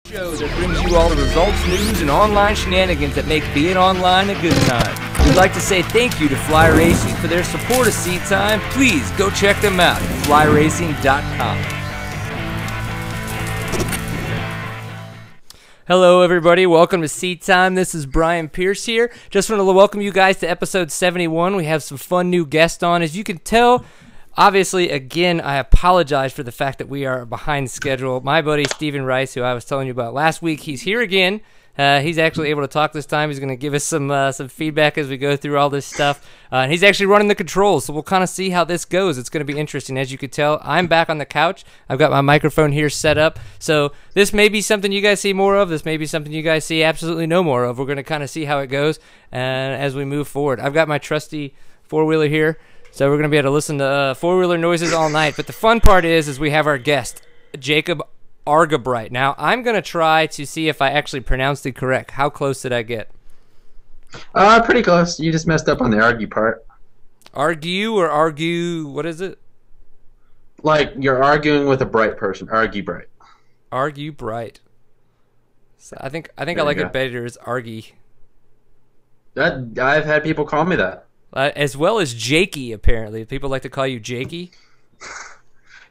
Show that brings you all the results, news, and online shenanigans that make being online a good time. We'd like to say thank you to Fly Racing for their support of Seat Time. Please go check them out at flyracing.com. Hello everybody, welcome to Seat Time. This is Brian Pierce here. Just want to welcome you guys to episode 71. We have some fun new guests on. As you can tell, obviously, again, I apologize for the fact that we are behind schedule. My buddy Stephen Rice, who I was telling you about last week, he's here again. He's actually able to talk this time. He's going to give us some feedback as we go through all this stuff. And he's actually running the controls, so we'll kind of see how this goes. It's going to be interesting. As you could tell, I'm back on the couch. I've got my microphone here set up. So this may be something you guys see more of. This may be something you guys see absolutely no more of. We're going to kind of see how it goes as we move forward. I've got my trusty four-wheeler here. So we're going to be able to listen to four-wheeler noises all night. But the fun part is we have our guest, Jacob Argubright. Now, I'm going to try to see if I actually pronounced it correct. How close did I get? Pretty close. You just messed up on the argue part. Argue or argue? What is it? Like you're arguing with a bright person. Argue bright. Argue bright. So I think I like it better as argy. I've had people call me that. As well as Jakey, apparently. People like to call you Jakey?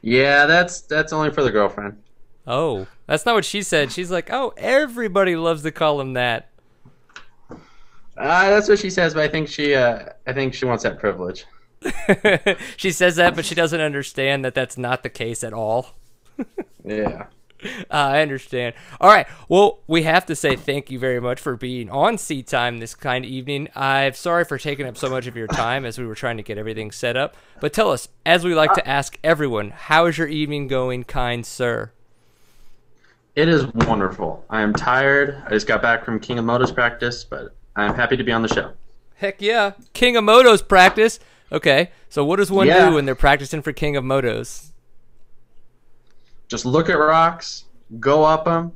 Yeah, that's only for the girlfriend. Oh, that's not what she said. She's like, oh, everybody loves to call him that. That's what she says, but I think she wants that privilege. She says that, but she doesn't understand that that's not the case at all. Yeah. I understand. All right. Well, we have to say thank you very much for being on Seat Time this kind of evening. I'm sorry for taking up so much of your time as we were trying to get everything set up. But tell us, as we like to ask everyone, how is your evening going, kind sir? It is wonderful. I am tired. I just got back from King of Motos practice, but I'm happy to be on the show. Heck yeah. King of Motos practice. Okay. So what does one do when they're practicing for King of Motos? Just look at rocks, go up them,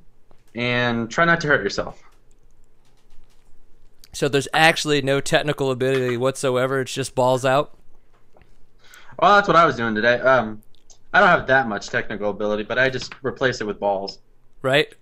and try not to hurt yourself. So there's actually no technical ability whatsoever. It's just balls out? Well, that's what I was doing today. I don't have that much technical ability, but I just replace it with balls. Right?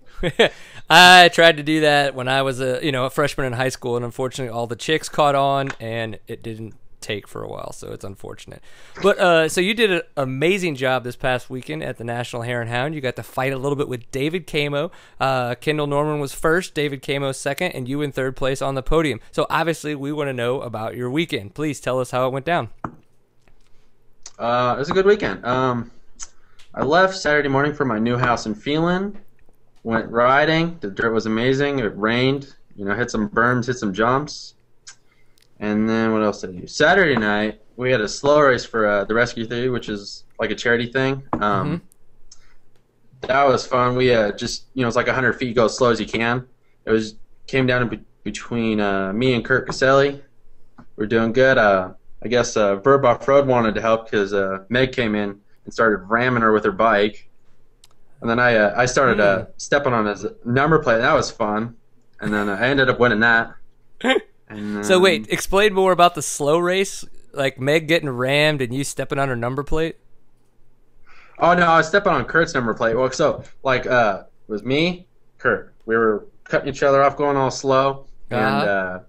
I tried to do that when I was a freshman in high school, and unfortunately all the chicks caught on, and it didn't take for a while, so it's unfortunate. But so you did an amazing job this past weekend at the National Hare and Hound. You got to fight a little bit with David Camo. Kendall Norman was first, David Camo second, and you in third place on the podium. So obviously we want to know about your weekend. Please tell us how it went down. It was a good weekend. I left Saturday morning for my new house in Phelan. Went riding. The dirt was amazing. It rained. Hit some berms, hit some jumps. And then what else did I do? Saturday night, we had a slow race for the Rescue 3, which is like a charity thing. That was fun. We just, it's like 100 feet, go as slow as you can. Came down between me and Kurt Caselli. We're doing good. I guess Verb Off-Road wanted to help because Meg came in and started ramming her with her bike. And then I started stepping on his number plate. That was fun. And then I ended up winning that. So wait, explain more about the slow race, like Meg getting rammed and you stepping on her number plate? Oh, no, I was stepping on Kurt's number plate. Well, so, it was me, Kurt. We were cutting each other off, going all slow. And,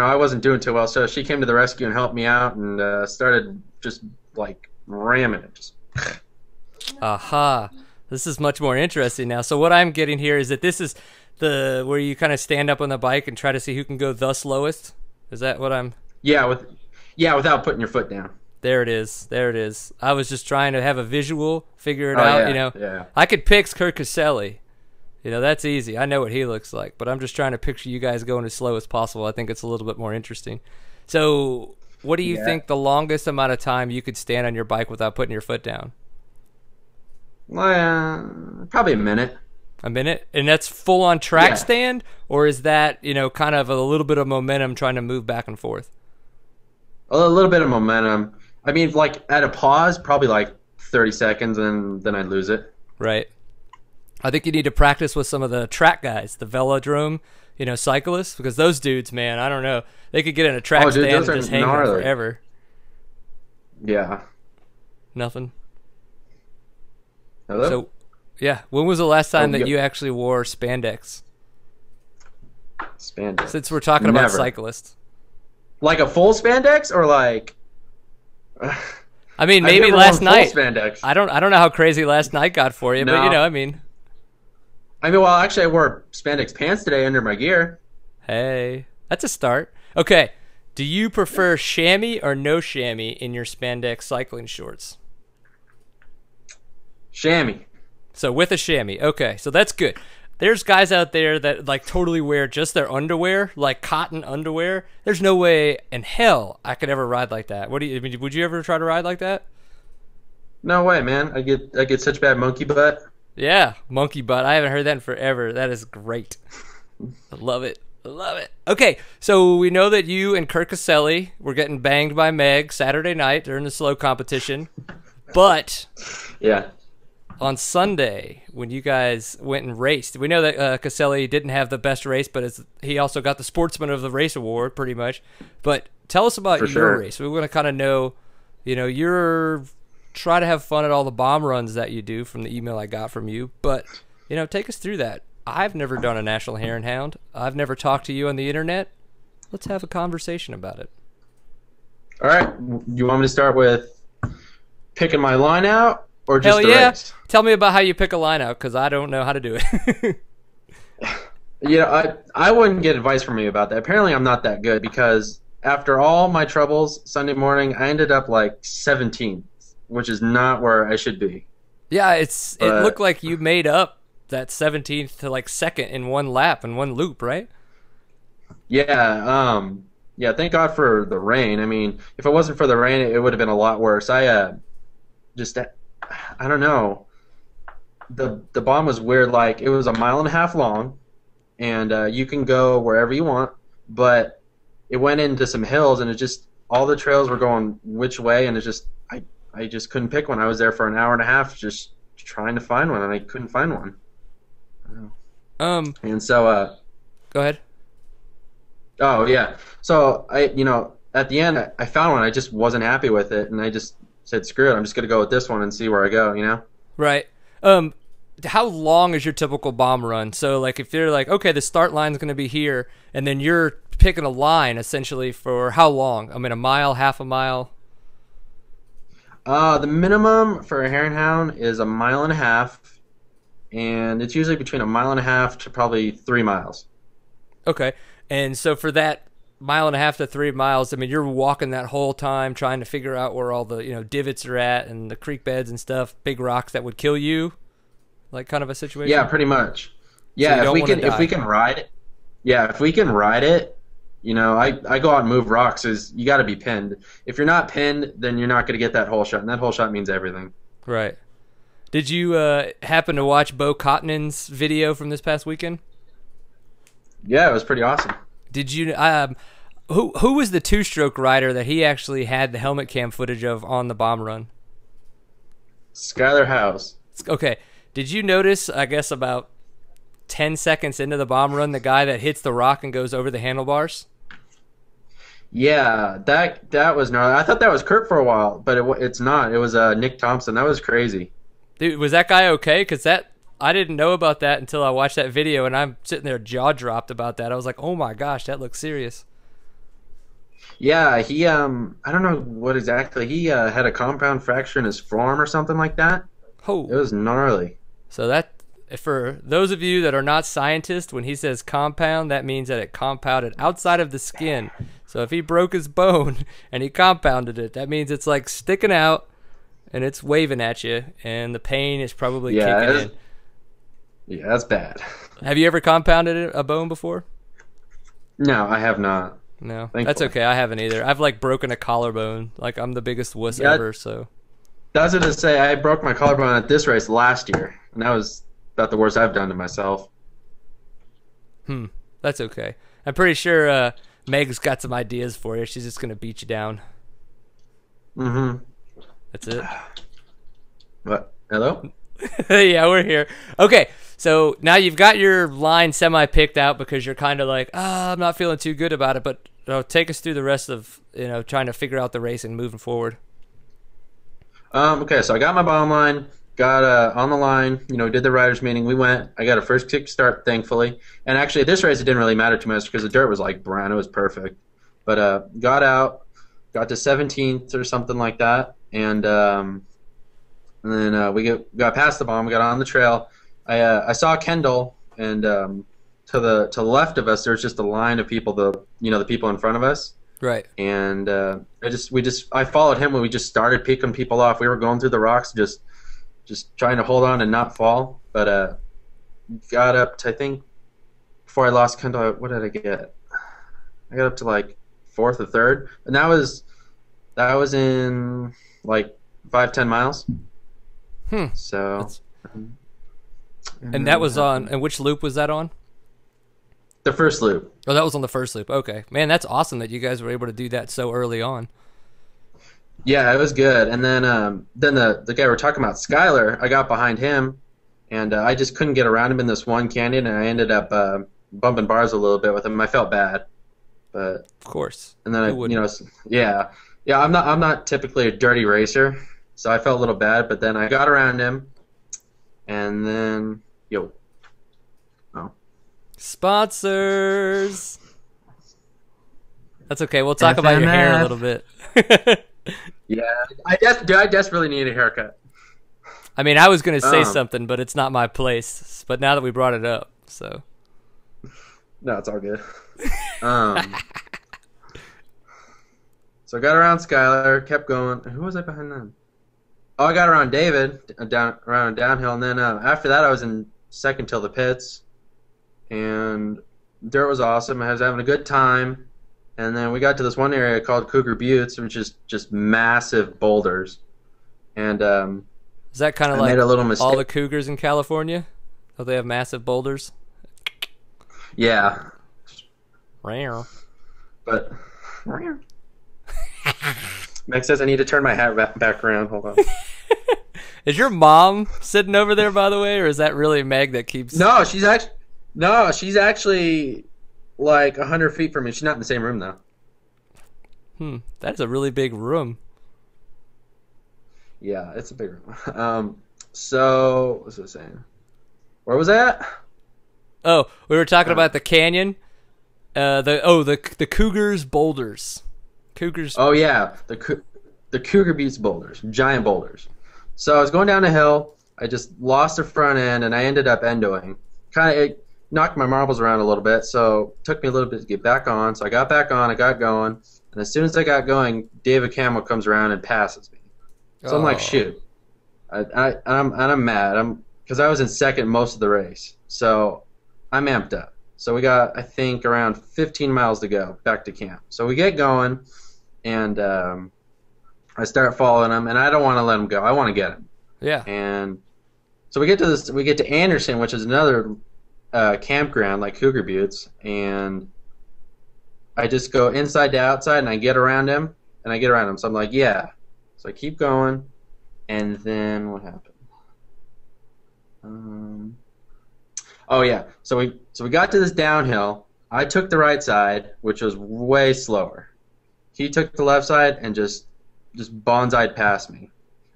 I wasn't doing too well, so she came to the rescue and helped me out and started just, ramming it. Just. Aha. This is much more interesting now. So what I'm getting here is that this is where you kind of stand up on the bike and try to see who can go the slowest? Is that what I'm... Yeah, without putting your foot down. There it is. There it is. I was just trying to have a visual, figure it out, Yeah. I could pick Kurt Caselli. That's easy. I know what he looks like, but I'm just trying to picture you guys going as slow as possible. I think it's a little bit more interesting. So what do you think the longest amount of time you could stand on your bike without putting your foot down? Probably a minute. A minute? And that's full on track stand? Or is that, kind of a little bit of momentum trying to move back and forth? A little bit of momentum. I mean, at a pause, probably 30 seconds, and then I'd lose it. Right. I think you need to practice with some of the track guys, the velodrome, cyclists, because those dudes, man, I don't know. They could get in a track stand and just hang there forever. Yeah. Nothing? Hello? So Yeah. When was the last time Oh, that yeah. you actually wore spandex? Spandex. Since we're talking about Never. cyclists. Like a full spandex or like? I mean, I've maybe never last worn full night. Spandex. I don't know how crazy last night got for you, but No. you know, I mean, Well, actually, I wore spandex pants today under my gear. hey, that's a start. Okay. Do you prefer chamois or no chamois in your spandex cycling shorts? Chamois. So with a chamois. Okay, so that's good. There's guys out there that like totally wear just their underwear, like cotton underwear. There's no way in hell I could ever ride like that. What do you I mean, would you ever try to ride like that? No way, man. I get such bad monkey butt. Yeah, monkey butt. I haven't heard that in forever. That is great. I love it. I love it. Okay, so we know that you and Kirk Caselli were getting banged by Meg Saturday night during the slow competition. But Yeah. on Sunday, when you guys went and raced, we know that Caselli didn't have the best race, but he also got the Sportsman of the Race award, pretty much. But tell us about For your sure. race. We want to kind of know, you're try to have fun at all the bomb runs that you do from the email I got from you. But, take us through that. I've never done a National Hare and Hound. I've never talked to you on the internet. Let's have a conversation about it. All right. You want me to start with picking my line out or just Hell the yeah. race? Tell me about how you pick a line out, because I don't know how to do it. I wouldn't get advice from you about that. Apparently, I'm not that good because after all my troubles Sunday morning, I ended up like 17th, which is not where I should be. Yeah, it looked like you made up that 17th to like second in one lap and one loop, right? Yeah, thank God for the rain. I mean, if it wasn't for the rain, it would have been a lot worse. I don't know. The bomb was weird. Like, it was a mile and a half long, and you can go wherever you want, but it went into some hills, and it just, all the trails were going which way, and I just couldn't pick one. I was there for an hour and a half just trying to find one, and I couldn't find one. And so, Go ahead. oh yeah. So at the end, I found one. I just wasn't happy with it, and I just said, "Screw it! I'm just gonna go with this one and see where I go." Right. How long is your typical bomb run? So, like, if you're like, okay, the start line's going to be here, and then you're picking a line essentially for how long? I mean, a mile, half a mile? The minimum for a hare and hound is a mile and a half, and it's usually between a mile and a half to probably 3 miles. Okay. And so for that mile and a half to 3 miles, I mean, you're walking that whole time trying to figure out where all the, divots are at and the creek beds and stuff, big rocks that would kill you, like kind of a situation? Yeah, pretty much. you Yeah, don't wanna if we die. can ride it. Yeah, if we can ride it, I go out and move rocks. Is you got to be pinned. If you're not pinned, then you're not going to get that whole shot, and that whole shot means everything. Right. Did you happen to watch Bo Cottonen's video from this past weekend? Yeah, it was pretty awesome. Did you who was the two-stroke rider that he actually had the helmet cam footage of on the bomb run? Skylar House. Okay. Did you notice, I guess about 10 seconds into the bomb run, the guy that hits the rock and goes over the handlebars? Yeah, that was gnarly. I thought that was Kurt for a while, but it's not. It was Nick Thompson. That was crazy. Dude, was that guy okay? Because I didn't know about that until I watched that video, and I'm sitting there jaw dropped about that. I was like, oh my gosh, that looks serious. Yeah, he I don't know what exactly. He had a compound fracture in his forearm or something like that. Oh. It was gnarly. So that, for those of you that are not scientists, when he says compound, that means that it compounded outside of the skin. So if he broke his bone and he compounded it, that means it's like sticking out and it's waving at you, and the pain is probably kicking in. Yeah, that's bad. Have you ever compounded a bone before? No, I have not. No, Thankfully. that's okay. I haven't either. I've like broken a collarbone. Like, I'm the biggest wuss Yeah. ever. So That's what to say. I broke my collarbone at this race last year, and that was about the worst I've done to myself. that's okay. I'm pretty sure Meg's got some ideas for you. She's just gonna beat you down. Mm-hmm. That's it. What? Hello? Yeah, we're here. Okay, so now you've got your line semi-picked out because you're kind of like, I'm not feeling too good about it, but take us through the rest of, trying to figure out the race and moving forward. Okay, so I got my bomb line, got on the line, did the riders meeting. We went. I got a first kick start, thankfully. And actually, at this race, it didn't really matter too much because the dirt was like brown. It was perfect. But got out, got to 17th or something like that, and then we got past the bomb. We got on the trail. I saw Kendall, and to the left of us, there was just a line of people. The people in front of us. Right. And I followed him when we just started picking people off. We were going through the rocks, just trying to hold on and not fall. But got up to, I think, before I lost Kendall, what did I get? I got up to like 4th or 3rd, and that was in like 5-10 miles. So. And that was on. And which loop was that on? The first loop. Oh, that was on the first loop. Okay, man, that's awesome that you guys were able to do that so early on. Yeah, it was good. And then the guy we're talking about, Skyler, I got behind him, and I just couldn't get around him in this one canyon, and I ended up bumping bars a little bit with him. I felt bad, but of course. And then yeah. I'm not typically a dirty racer, so I felt a little bad. But then I got around him, and then sponsors. That's okay. We'll talk about your hair a little bit. Yeah, I desperately need a haircut. I mean, I was going to say something, but it's not my place. But now that we brought it up, so. No, it's all good. So I got around Skylar, kept going. Who was I behind them? Oh, I got around David around downhill, and then after that I was in second till the pits. And dirt was awesome. I was having a good time. And then we got to this one area called Cougar Buttes, which is just massive boulders. And is that kind of like all the cougars in California? Oh, they have massive boulders? Yeah. Rare. But Max says I need to turn my hat back around. Hold on. Is your mom sitting over there, by the way, or is that really Meg that keeps... No, she's actually like 100 feet from me. She's not in the same room, though. That's a really big room. Yeah, it's a big room. So, what was I saying? Where was that? Oh, we were talking about the canyon. The Cougars boulders. Cougars. Oh, yeah. The Cougar Buttes boulders. Giant boulders. So I was going down a hill. I just lost the front end, and I ended up endoing. It knocked my marbles around a little bit, so it took me a little bit to get back on. So I got back on, I got going, and as soon as I got going, David Camel comes around and passes me. So I'm like, shoot. I'm mad. Because I was in second most of the race. So I'm amped up. So we got, I think, around 15 miles to go back to camp. So we get going, and I start following him, and I don't want to let him go. I want to get him. Yeah. And so we get to Anderson, which is another campground like Cougar Buttes, and I just go inside to outside, and I get around him. So I'm like, yeah. So I keep going, and then what happened? Oh yeah. So we got to this downhill. I took the right side, which was way slower. He took the left side and just bonsai'd past me.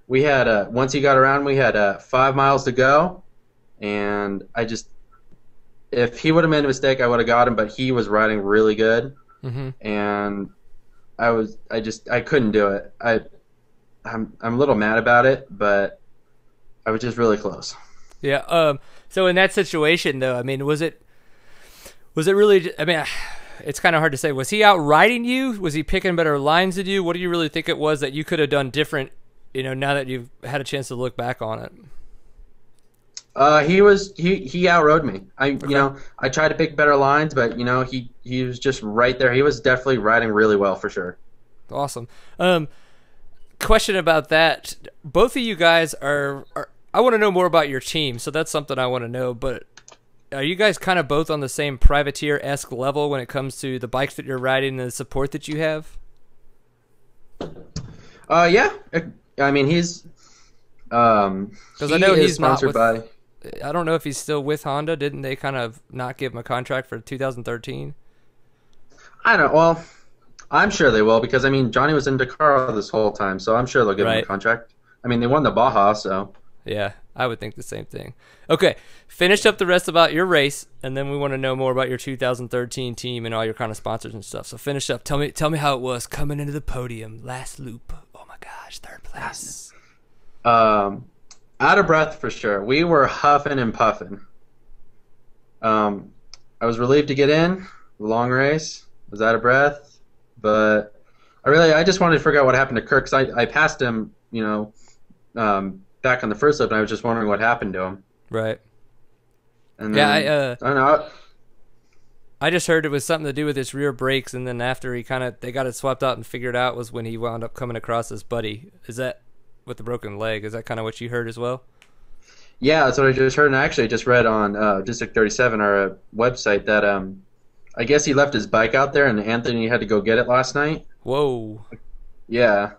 We had once he got around, we had 5 miles to go, and if he would have made a mistake, I would have got him. But he was riding really good, and I couldn't do it. I'm a little mad about it, but I was just really close. Yeah. So in that situation, though, I mean, was it really? I mean, it's kind of hard to say. Was he out riding you? Was he picking better lines than you? What do you really think it was that you could have done different? Now that you've had a chance to look back on it. He outrode me. I tried to pick better lines, but he was just right there. He was definitely riding really well for sure. Awesome. Question about that. Both of you guys are I want to know more about your team, so that's something I want to know, but are you guys kind of both on the same privateer-esque level when it comes to the bikes that you're riding and the support that you have? Yeah. I mean, he's because I know he's sponsored by. I don't know if he's still with Honda. Didn't they kind of not give him a contract for 2013? I don't know. Well, I'm sure they will because, I mean, Johnny was in Dakar this whole time, so I'm sure they'll give him a contract. I mean, they won the Baja, so. Yeah, I would think the same thing. Okay, finish up the rest about your race, and then we want to know more about your 2013 team and all your kind of sponsors and stuff. So finish up. Tell me how it was coming into the podium, last loop. Oh my gosh, third place. Out of breath for sure. We were huffing and puffing. I was relieved to get in the long race. I was out of breath, but I just wanted to figure out what happened to Kirk. 'Cause I passed him, back on the first lap, and I was just wondering what happened to him. Right. And then, yeah, I don't know. I just heard it was something to do with his rear brakes, and then after they got it swapped out and figured out was when he wound up coming across his buddy. Is that with the broken leg? Is that kind of what you heard as well? Yeah, that's what I just heard, and I actually just read on District 37, our website, that I guess he left his bike out there, and Anthony had to go get it last night. Whoa. Yeah.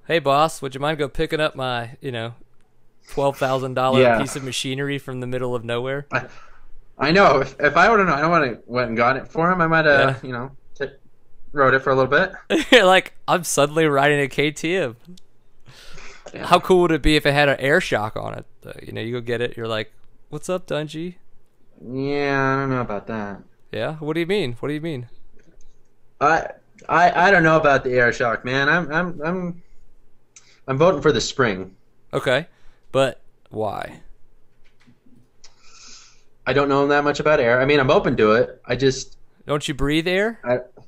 Hey, boss, would you mind go picking up my, $12,000 piece of machinery from the middle of nowhere? I know. If I would have known, I would have went and got it for him. I might have, rode it for a little bit. You're like, I'm suddenly riding a KTM. Yeah. How cool would it be if it had an air shock on it? You go get it. You're like, what's up, Dungy? Yeah, I don't know about that. Yeah? What do you mean? What do you mean? I don't know about the air shock, man. I'm voting for the spring. Okay, but why? I don't know that much about air. I mean, I'm open to it. I just don't you breathe air?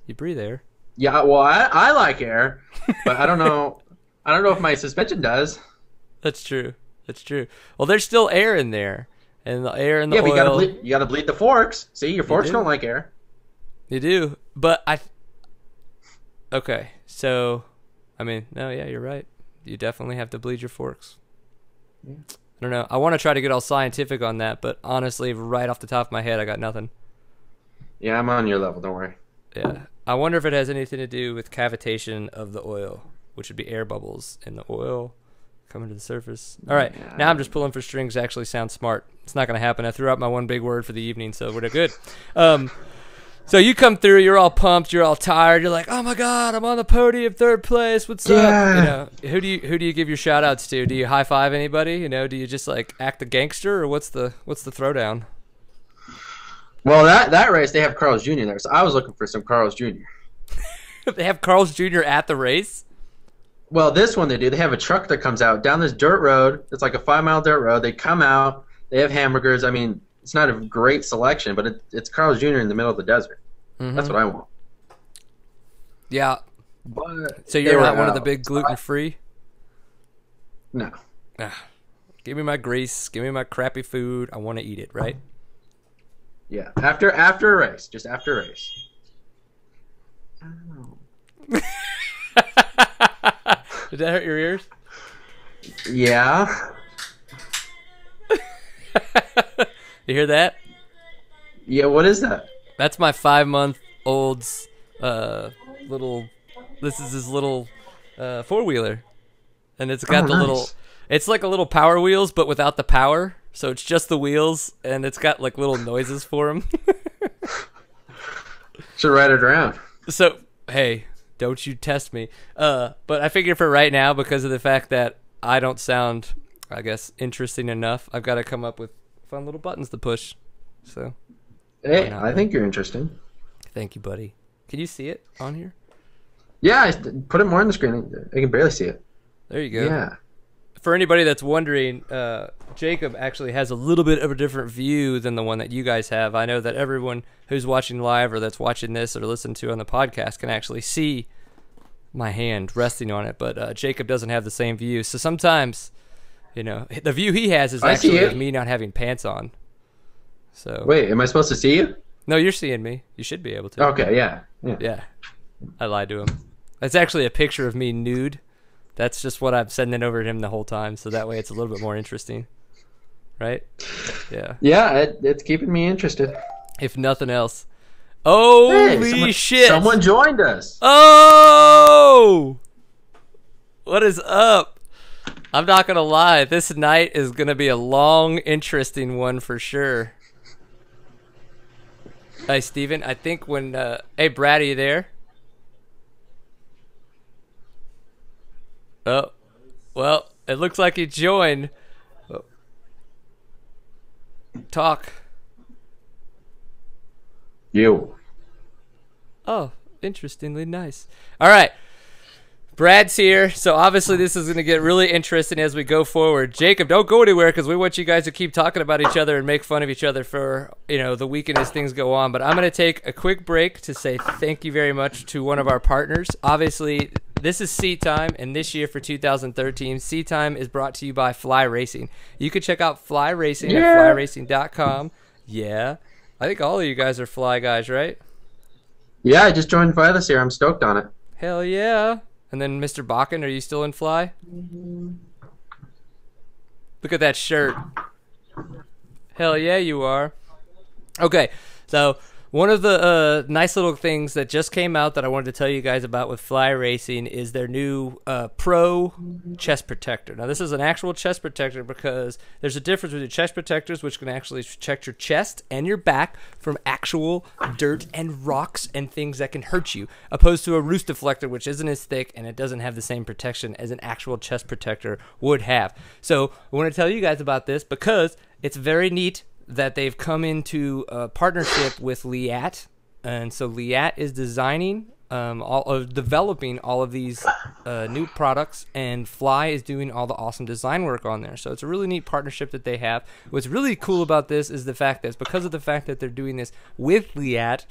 You breathe air. Yeah, well, I like air, but I don't know. I don't know if my suspension does. That's true. Well, there's still air in there, and the air in the oil. But you gotta bleed the forks. See, your forks don't like air. You do, but Okay, so, no, yeah, you're right. You definitely have to bleed your forks. Yeah. I don't know. I want to try to get all scientific on that, but honestly, right off the top of my head, I got nothing. Yeah, I'm on your level. Don't worry. Yeah. I wonder if it has anything to do with cavitation of the oil, which would be air bubbles in the oil coming to the surface. All right. Yeah. Now I'm just pulling for strings to actually sound smart. It's not going to happen. I threw out my one big word for the evening, so we're good. So you come through, you're all pumped, you're all tired, you're like, oh my god, I'm on the podium, third place, what's up? Who do you give your shout outs to? Do you high five anybody? Do you just like act a gangster, or what's the throwdown? Well, that race they have Carl's Jr. there, so I was looking for some Carl's Jr. They have Carl's Jr. at the race? Well, this one they do. They have a truck that comes out down this dirt road. It's like a 5-mile dirt road. They come out, they have hamburgers. I mean, it's not a great selection, but it's Carl's Jr. in the middle of the desert. Mm-hmm. That's what I want. Yeah. So you're not one of the big gluten-free? No. Give me my grease. Give me my crappy food. I want to eat it, right? Yeah. After a race. Just after a race. I don't know. Did that hurt your ears? Yeah. You hear that? Yeah, what is that? That's my 5-month-old's little. This is his little 4-wheeler, and it's got little. It's like a little Power Wheels, but without the power. So it's just the wheels, and it's got like little noises for him. Should ride it around. So hey, don't you test me. But I figure for right now, because of the fact that I don't sound, I guess, interesting enough, I've got to come up with fun little buttons to push. So. Hey, I think you're interesting. Thank you, buddy. Can you see it on here? Yeah, I put it more on the screen. I can barely see it. There you go. Yeah. For anybody that's wondering, Jacob actually has a little bit of a different view than the one that you guys have. I know that everyone who's watching live or that's watching this or listening to on the podcast can actually see my hand resting on it, but Jacob doesn't have the same view. So sometimes, the view he has is actually of me not having pants on. So wait, am I supposed to see you? No, you're seeing me. You should be able to. Okay, yeah. I lied to him. It's actually a picture of me nude. That's just what I'm sending over to him the whole time, so that way it's a little bit more interesting, right? Yeah. Yeah, it's keeping me interested. If nothing else. Holy shit! Someone joined us. Oh! What is up? I'm not gonna lie. This night is gonna be a long, interesting one for sure. Hey, Steven, I think when... hey, Brad, are you there? Oh. Well, it looks like he joined. Talk. You. Oh, interestingly nice. All right. Brad's here, so obviously this is going to get really interesting as we go forward. Jacob, don't go anywhere because we want you guys to keep talking about each other and make fun of each other for, the weekend as things go on. But I'm going to take a quick break to say thank you very much to one of our partners. Obviously, this is Seat Time, and this year for 2013, Seat Time is brought to you by Fly Racing. You can check out Fly Racing at flyracing.com. Yeah. I think all of you guys are Fly guys, right? Yeah, I just joined Fly this year. I'm stoked on it. Hell yeah. And then Mr. Bakken, are you still in Fly? Look at that shirt. Hell yeah, you are. Okay, so one of the nice little things that just came out that I wanted to tell you guys about with Fly Racing is their new Pro chest protector. Now, this is an actual chest protector because there's a difference between chest protectors, which can actually protect your chest and your back from actual dirt and rocks and things that can hurt you, opposed to a roost deflector, which isn't as thick and it doesn't have the same protection as an actual chest protector would have. So I want to tell you guys about this because it's very neat that they've come into a partnership with Liat, and so Liat is designing, developing all of these new products, and Fly is doing all the awesome design work on there. So it's a really neat partnership that they have. What's really cool about this is the fact that it's because of the fact that they're doing this with Liat,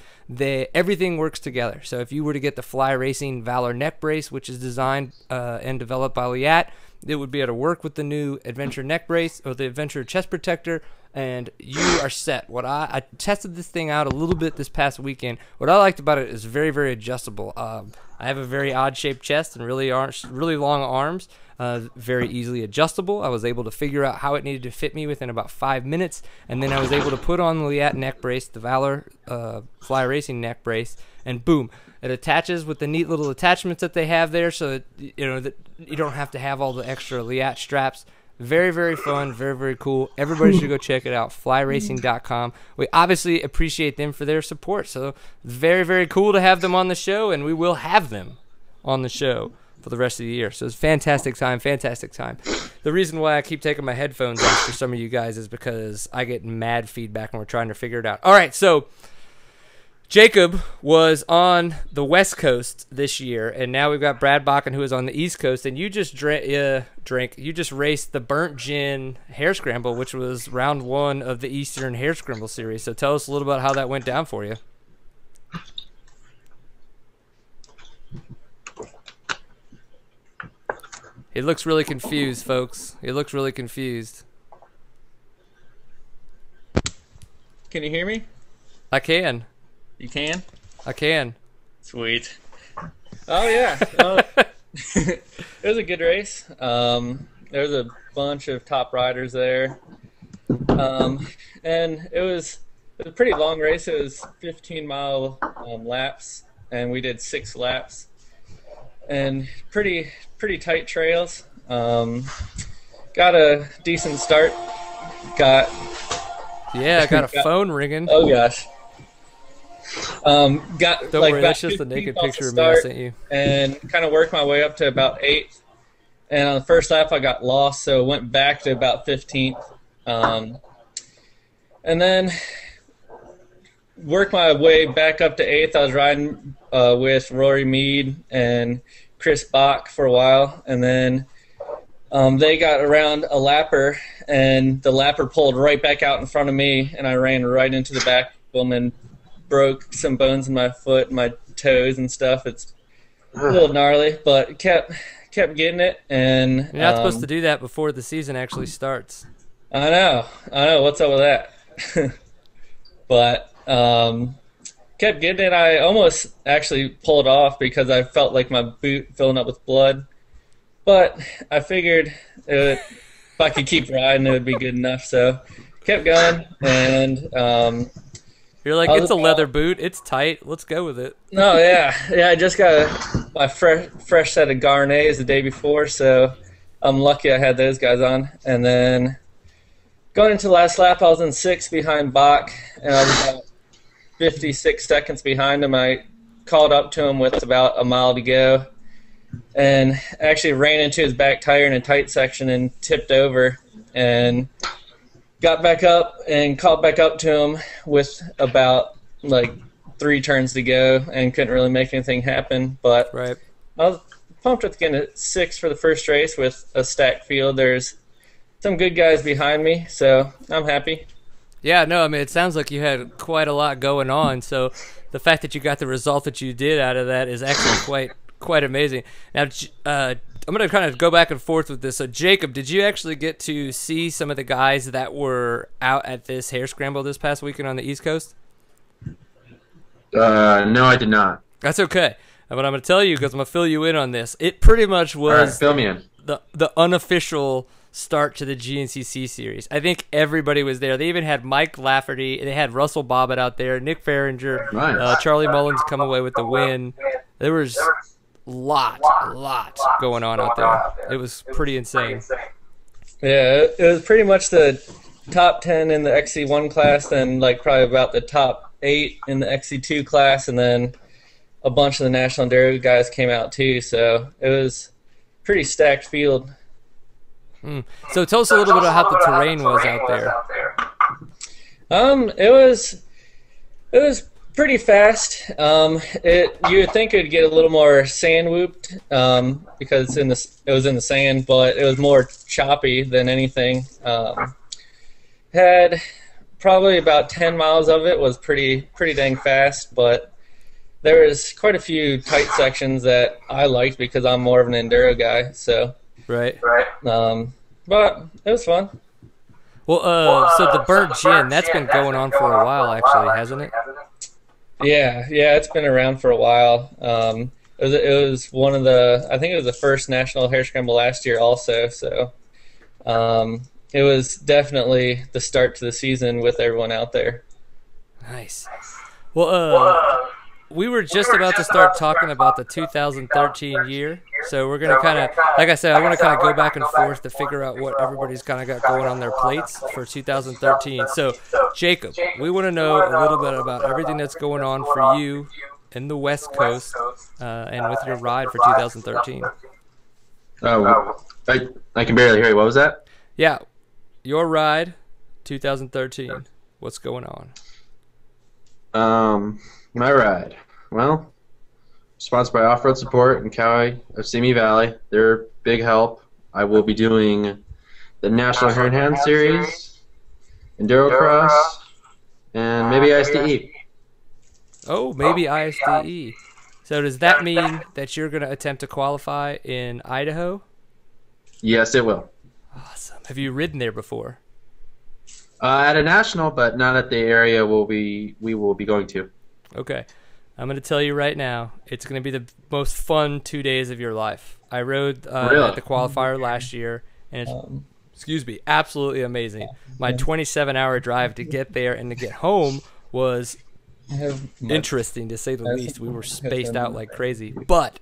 everything works together. So if you were to get the Fly Racing Valor neck brace, which is designed and developed by Liat, it would be able to work with the new Adventure neck brace or the Adventure chest protector, and you are set. I tested this thing out a little bit this past weekend. What I liked about it is very, very adjustable. I have a very odd-shaped chest and really long arms, very easily adjustable. I was able to figure out how it needed to fit me within about 5 minutes, and then I was able to put on the Liat neck brace, the Valor Fly Racing neck brace, and boom, it attaches with the neat little attachments that they have there, so that you don't have to have all the extra Liat straps. Very, very fun, very, very cool. Everybody should go check it out, flyracing.com. We obviously appreciate them for their support, so very, very cool to have them on the show, and we will have them on the show for the rest of the year. So it's fantastic time, fantastic time. The reason why I keep taking my headphones off for some of you guys is because I get mad feedback when we're trying to figure it out. All right, so Jacob was on the West Coast this year, and now we've got Brad Bakken, who is on the East Coast, and you just raced the Burnt Gin Hare Scramble, which was round 1 of the Eastern Hare Scramble series. So tell us a little about how that went down for you. He looks really confused, folks. He looks really confused. Can you hear me? I can. You can? I can. Sweet. Oh, yeah. It was a good race. There was a bunch of top riders there. And it was a pretty long race. It was 15-mile laps, and we did 6 laps. And pretty tight trails. Got a decent start. I got a phone ringing. Oh, gosh. Don't worry, that's just the naked picture of me I sent you. And kind of worked my way up to about 8th. And on the first lap, I got lost, so went back to about 15th. And then worked my way back up to 8th. I was riding with Rory Mead and Chris Bach for a while. And then they got around a lapper, and the lapper pulled right back out in front of me, and I ran right into the back of them and broke some bones in my foot and my toes and stuff. It's a little gnarly, but kept getting it. And you're not supposed to do that before the season actually starts. I know. What's up with that? But kept getting it. I almost actually pulled off because I felt like my boot filling up with blood. But I figured if I could keep riding, it would be good enough. So kept going, and you're like, it's a leather boot. It's tight. Let's go with it. No, yeah. I just got my fresh set of Garnets the day before, so I'm lucky I had those guys on. And then going into the last lap, I was in 6th behind Bach, and I was about 56 seconds behind him. I called up to him with about a mile to go, and actually ran into his back tire in a tight section and tipped over, and got back up and caught back up to him with about like 3 turns to go and couldn't really make anything happen. But Right. I was pumped with getting a 6 for the first race with a stacked field. There's some good guys behind me, so I'm happy. Yeah, no, I mean, it sounds like you had quite a lot going on. So the fact that you got the result that you did out of that is actually quite amazing. Now, I'm going to kind of go back and forth with this. So, Jacob, did you actually get to see some of the guys that were out at this hare scramble this past weekend on the East Coast? No, I did not. That's okay. But I'm going to tell you because I'm going to fill you in on this. It pretty much was All right, fill me in. the unofficial start to the GNCC series. I think everybody was there. They even had Mike Lafferty. They had Russell Bobbitt out there, Nick Farringer, Nice. Charlie Mullins come away with the win. There was a lot going on out there. It was pretty insane. Yeah, it was pretty much the top 10 in the XC1 class, then like probably about the top 8 in the XC2 class, and then a bunch of the National Enduro guys came out too. So it was a pretty stacked field. So tell us a little bit about how the terrain was out there. It was pretty fast. You would think it would get a little more sand whooped because it was in the sand, but it was more choppy than anything. Had probably about 10 miles of it was pretty dang fast, but there was quite a few tight sections that I liked because I'm more of an enduro guy. So. Right. But it was fun. Well, so the Burnt Gin, that's been going on for a while, actually, hasn't it? Yeah, it's been around for a while. It was one of I think it was the first National Hare Scramble last year also, so it was definitely the start to the season with everyone out there. Nice. Well, we were just about to start talking about the 2013 year, so we're going to kind of, like I said, I want to kind of go back and forth to figure out what everybody's kind of got going on their plates for 2013. So, Jacob, we want to know a little bit about everything that's going on for you in the West Coast and with your ride for 2013. Oh, I can barely hear you. What was that? Yeah, your ride, 2013. What's going on? My ride. Well, sponsored by Off-Road Support and Kauai of Simi Valley. They're big help. I will be doing the National Hare and Hand Series, Enduro Cross, and maybe ISDE. Oh, maybe ISDE. So does that mean that you're going to attempt to qualify in Idaho? Yes, it will. Awesome. Have you ridden there before? At a national, but not at the area we will be going to. Okay. I'm going to tell you right now, it's going to be the most fun 2 days of your life. I rode at the qualifier last year, and it's, absolutely amazing. My 27-hour drive to get there and to get home was interesting, to say the least. We were spaced out like crazy, but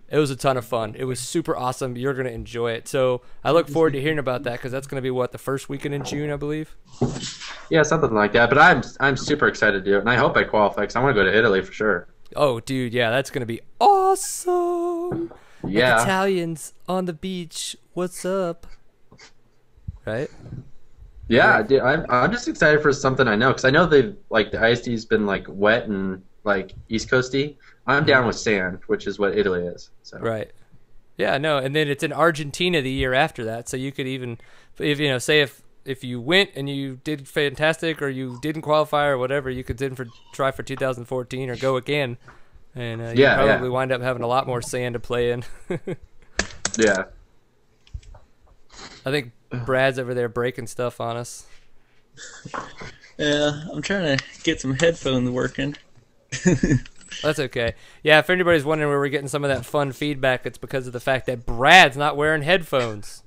it was a ton of fun. It was super awesome. You're going to enjoy it. So I look forward to hearing about that because that's going to be, the first weekend in June, I believe? Yeah, something like that. But I'm super excited to do it, and I hope I qualify because I want to go to Italy for sure. Oh, dude, yeah, that's going to be awesome. Yeah. Like Italians on the beach, what's up? Right? Yeah, dude, I'm just excited for something I know because I know the ISD's been wet and East Coasty. I'm down with sand, which is what Italy is. So. Right. Yeah, no, and then it's in Argentina the year after that, so you could even, if you went and you did fantastic or you didn't qualify or whatever, you could then try for 2014 or go again, and you probably wind up having a lot more sand to play in. Yeah. I think Brad's over there breaking stuff on us. Yeah, I'm trying to get some headphones working. That's okay. Yeah, if anybody's wondering where we're getting some of that fun feedback, it's because of the fact that Brad's not wearing headphones.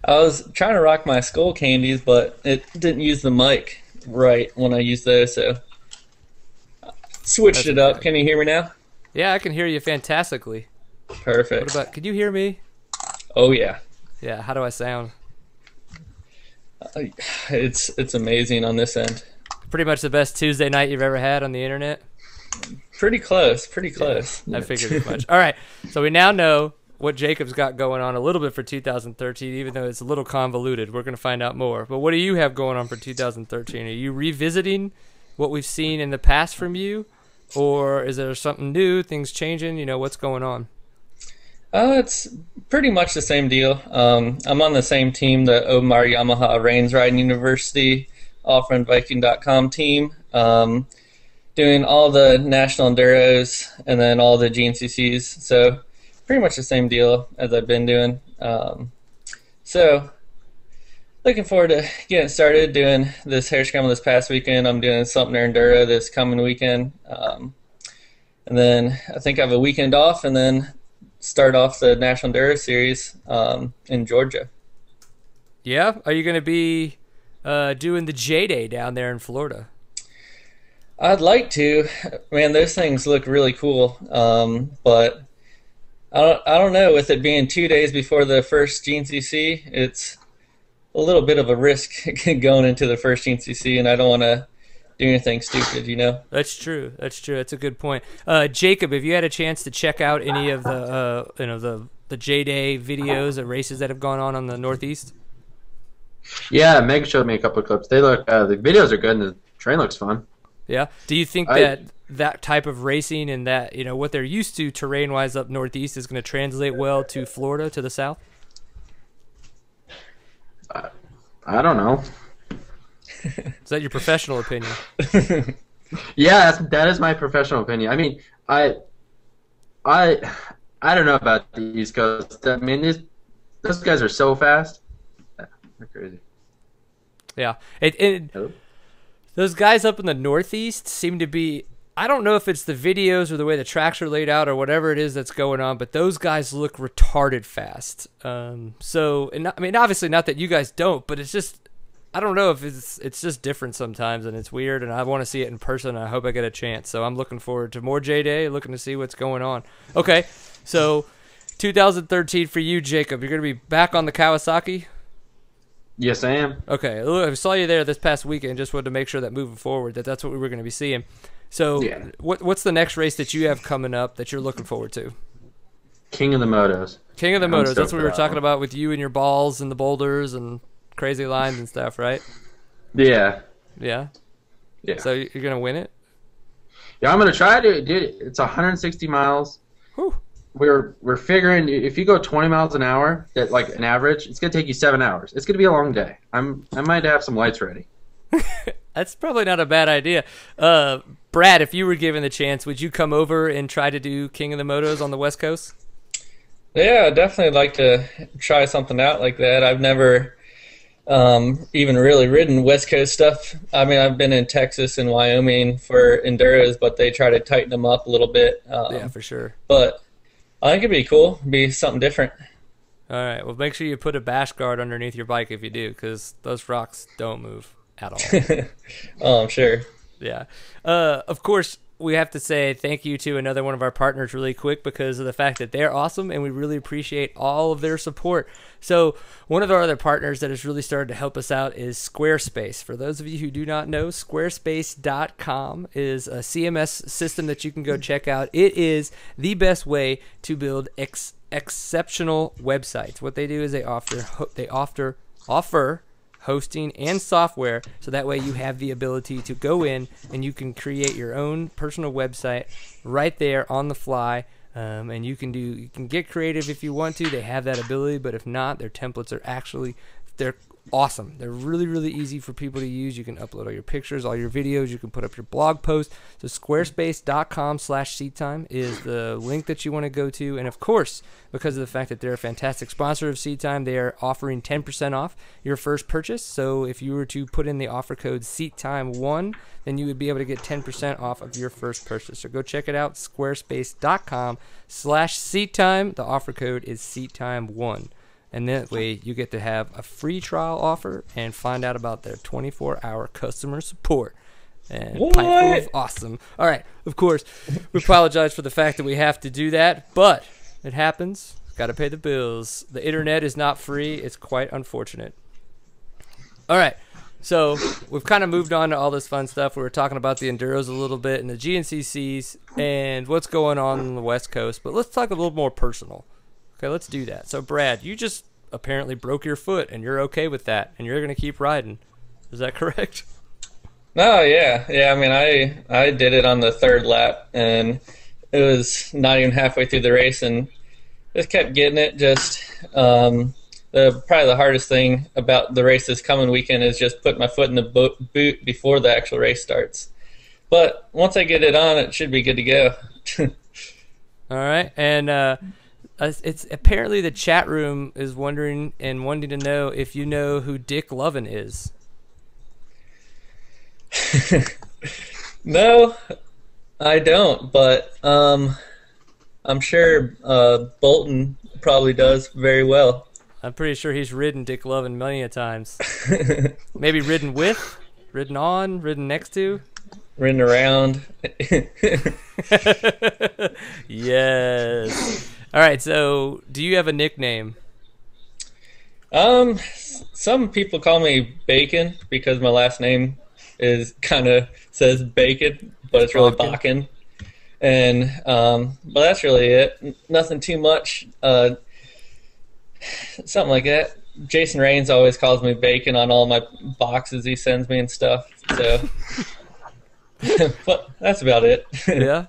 I was trying to rock my skull candies, but it didn't use the mic right when I used those, so switched it up. Can you hear me now? Yeah, I can hear you fantastically. Perfect. What about, could you hear me? Oh, yeah. Yeah, how do I sound? It's amazing on this end. Pretty much the best Tuesday night you've ever had on the internet? Pretty close. Yeah, I figured as much. All right, so we now know what Jacob's got going on a little bit for 2013, even though it's a little convoluted. We're going to find out more. But what do you have going on for 2013? Are you revisiting what we've seen in the past from you? Or is there something new, things changing? What's going on? It's pretty much the same deal. I'm on the same team, the Omar Yamaha Reigns Riding University, offroadviking.com team, doing all the national enduros and then all the GNCCs. So pretty much the same deal as I've been doing. So looking forward to getting started doing this hare scramble this past weekend. I'm doing Sumpner Enduro this coming weekend. And then I think I have a weekend off and then start off the National Enduro Series in Georgia. Yeah? Are you going to be doing the J-Day down there in Florida? I'd like to. Man, those things look really cool. But I don't know. With it being 2 days before the first GNCC, it's a little bit of a risk going into the first GNCC, and I don't want to do anything stupid, That's true. That's a good point. Jacob, have you had a chance to check out any of the J-Day videos of races that have gone on the Northeast? Yeah, Meg showed me a couple of clips. They look the videos are good and the train looks fun. Yeah. Do you think that type of racing and that what they're used to terrain-wise up Northeast is going to translate well to Florida, to the south? I don't know. Is that your professional opinion? Yeah, that is my professional opinion. I mean, I don't know about the East Coast. I mean, those guys are so fast. They're crazy. Yeah. Those guys up in the Northeast seem to be, I don't know if it's the videos or the way the tracks are laid out or whatever it is that's going on, but those guys look retarded fast. Obviously not that you guys don't, but it's just, I don't know if it's just different sometimes, and it's weird, and I want to see it in person. I hope I get a chance. So I'm looking forward to more J-Day, looking to see what's going on. Okay, so 2013 for you, Jacob. You're going to be back on the Kawasaki? Yes, I am. Okay, I saw you there this past weekend. Just wanted to make sure that moving forward that's what we were going to be seeing. So yeah. What's the next race that you have coming up that you're looking forward to? King of the Motos. King of the Motos. That's what we were talking about with you and your balls and the boulders and crazy lines and stuff, right? Yeah. Yeah? Yeah. So you're going to win it? Yeah, I'm going to try to, dude. It's 160 miles. Whew. We're figuring if you go 20 miles an hour, that like an average, it's going to take you 7 hours. It's going to be a long day. I might have some lights ready. That's probably not a bad idea. Brad, if you were given the chance, would you come over and try to do King of the Motos on the West Coast? Yeah, I'd definitely like to try something out like that. I've never even really ridden West Coast stuff. I mean, I've been in Texas and Wyoming for enduros, but they try to tighten them up a little bit. Yeah, for sure. But I think it'd be cool. It'd be something different. All right. Well, make sure you put a bash guard underneath your bike if you do, because those rocks don't move at all. Oh, I'm sure. Yeah. Of course, we have to say thank you to another one of our partners really quick because of the fact that they're awesome and we really appreciate all of their support. So one of our other partners that has really started to help us out is Squarespace. For those of you who do not know, squarespace.com is a CMS system that you can go check out. It is the best way to build exceptional websites. What they do is they offer hosting and software, so that way you have the ability to go in and you can create your own personal website right there on the fly, and you can get creative if you want to. They have that ability, but if not, their templates are they're awesome. They're really, really easy for people to use. You can upload all your pictures, all your videos. You can put up your blog posts. So squarespace.com/seattime is the link that you want to go to. And of course, because of the fact that they're a fantastic sponsor of SeatTime, they are offering 10% off your first purchase. So if you were to put in the offer code SeatTime1, then you would be able to get 10% off of your first purchase. So go check it out, squarespace.com/SeatTime. The offer code is SeatTime1. And that way you get to have a free trial offer and find out about their 24-hour customer support. And pipe full of awesome. All right, of course, we apologize for the fact that we have to do that, but it happens. Got to pay the bills. The internet is not free. It's quite unfortunate. All right, so we've kind of moved on to all this fun stuff. We were talking about the enduros a little bit and the GNCCs and what's going on the West Coast, but let's talk a little more personal. Okay, let's do that. So, Brad, you just apparently broke your foot, and you're okay with that, and you're going to keep riding. Is that correct? No, yeah. I mean, I did it on the third lap, and it was not even halfway through the race, and just kept getting it. Just probably the hardest thing about the race this coming weekend is just putting my foot in the boot before the actual race starts. But once I get it on, it should be good to go. All right, and it's apparently the chat room is wondering and wanting to know if you know who Dick Lovin is. No, I don't, but I'm sure Bolton probably does very well. I'm pretty sure he's ridden Dick Lovin many a times. Maybe ridden with, ridden on, ridden next to. Ridden around. Yes. All right, so do you have a nickname? Some people call me Bacon because my last name is kind of says Bacon, but it's really Bakken. And but that's really it. Nothing too much. Something like that. Jason Raines always calls me Bacon on all my boxes he sends me and stuff. So, but that's about it. Yeah.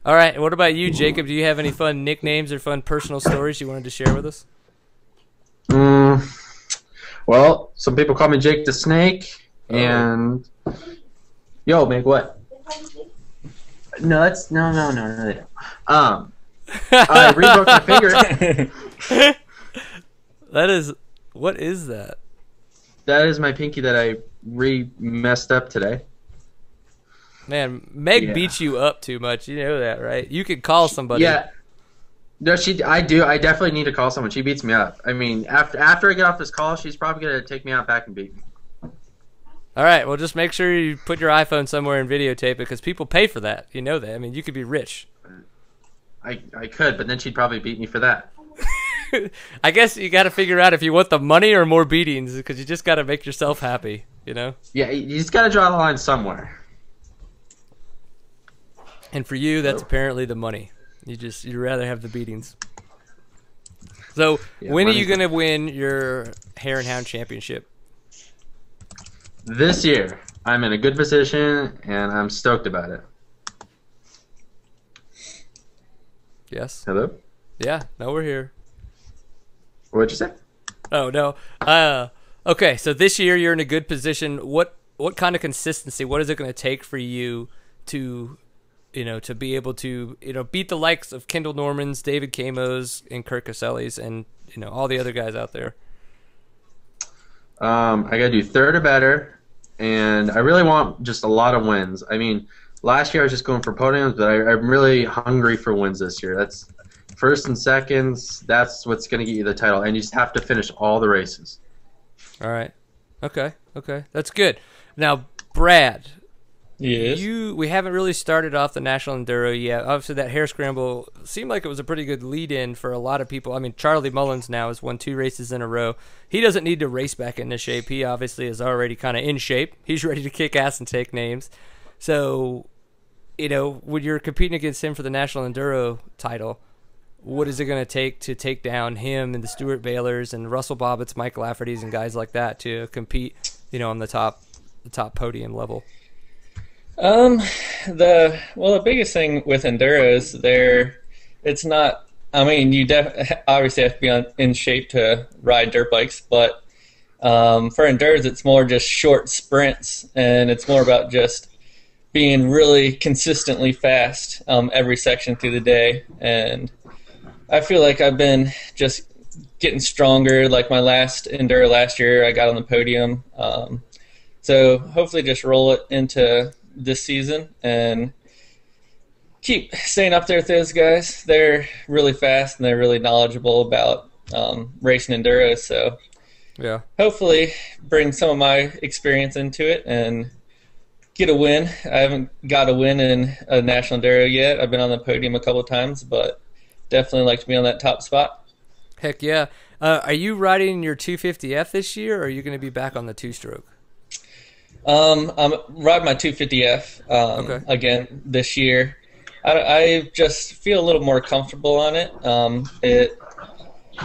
All right. What about you, Jacob? Do you have any fun nicknames or fun personal stories you wanted to share with us? Well, some people call me Jake the Snake, and yo, make what? No, that's no. They don't. I re-broke my finger. What is that? That is my pinky that I messed up today. Man, Meg beats you up too much. You know that, right? You could call somebody. Yeah. No, I do. I definitely need to call someone. She beats me up. I mean, after I get off this call, she's probably gonna take me out back and beat me. All right. Well, just make sure you put your iPhone somewhere and videotape it because people pay for that. You know that. I mean, you could be rich. I could, but then she'd probably beat me for that. I guess you got to figure out if you want the money or more beatings because you just got to make yourself happy. You know. Yeah, you just got to draw the line somewhere. And for you, that's apparently the money. You'd rather have the beatings. So when are you going to win your Hare and Hound Championship? This year. I'm in a good position, and I'm stoked about it. Yes. Hello? Yeah. No, we're here. What'd you say? Oh, no. Okay, so this year you're in a good position. What kind of consistency, what is it going to take for you to be able to, beat the likes of Kendall Normans, David Camos, and Kirk Caselli's, and, all the other guys out there? I got to do third or better, and I really want just a lot of wins. I mean, last year I was just going for podiums, but I'm really hungry for wins this year. That's first and seconds. That's what's going to get you the title, and you just have to finish all the races. All right. Okay. That's good. Now, Brad. Yes. We haven't really started off the National Enduro yet. Obviously, that Hare Scramble seemed like it was a pretty good lead-in for a lot of people. I mean, Charlie Mullins now has won 2 races in a row. He doesn't need to race back into shape. He obviously is already kind of in shape. He's ready to kick ass and take names. So, when you're competing against him for the National Enduro title, what is it going to take down him and the Stuart Baylors and Russell Bobbitt's, Mike Lafferty's, and guys like that to compete, on the top podium level? The biggest thing with enduro is it's not. I mean, you obviously have to be in shape to ride dirt bikes, but for enduros, it's more just short sprints, and it's more about just being really consistently fast every section through the day. And I feel like I've been just getting stronger. Like my last enduro last year, I got on the podium. So hopefully, just roll it into this season and keep staying up there with those guys. They're really fast and they're really knowledgeable about racing enduro. So yeah, hopefully bring some of my experience into it and get a win. I haven't got a win in a national enduro yet. I've been on the podium a couple of times, but definitely like to be on that top spot. Heck yeah. Are you riding your 250F this year, or are you going to be back on the 2-stroke? I'm riding my 250F again this year. I just feel a little more comfortable on it.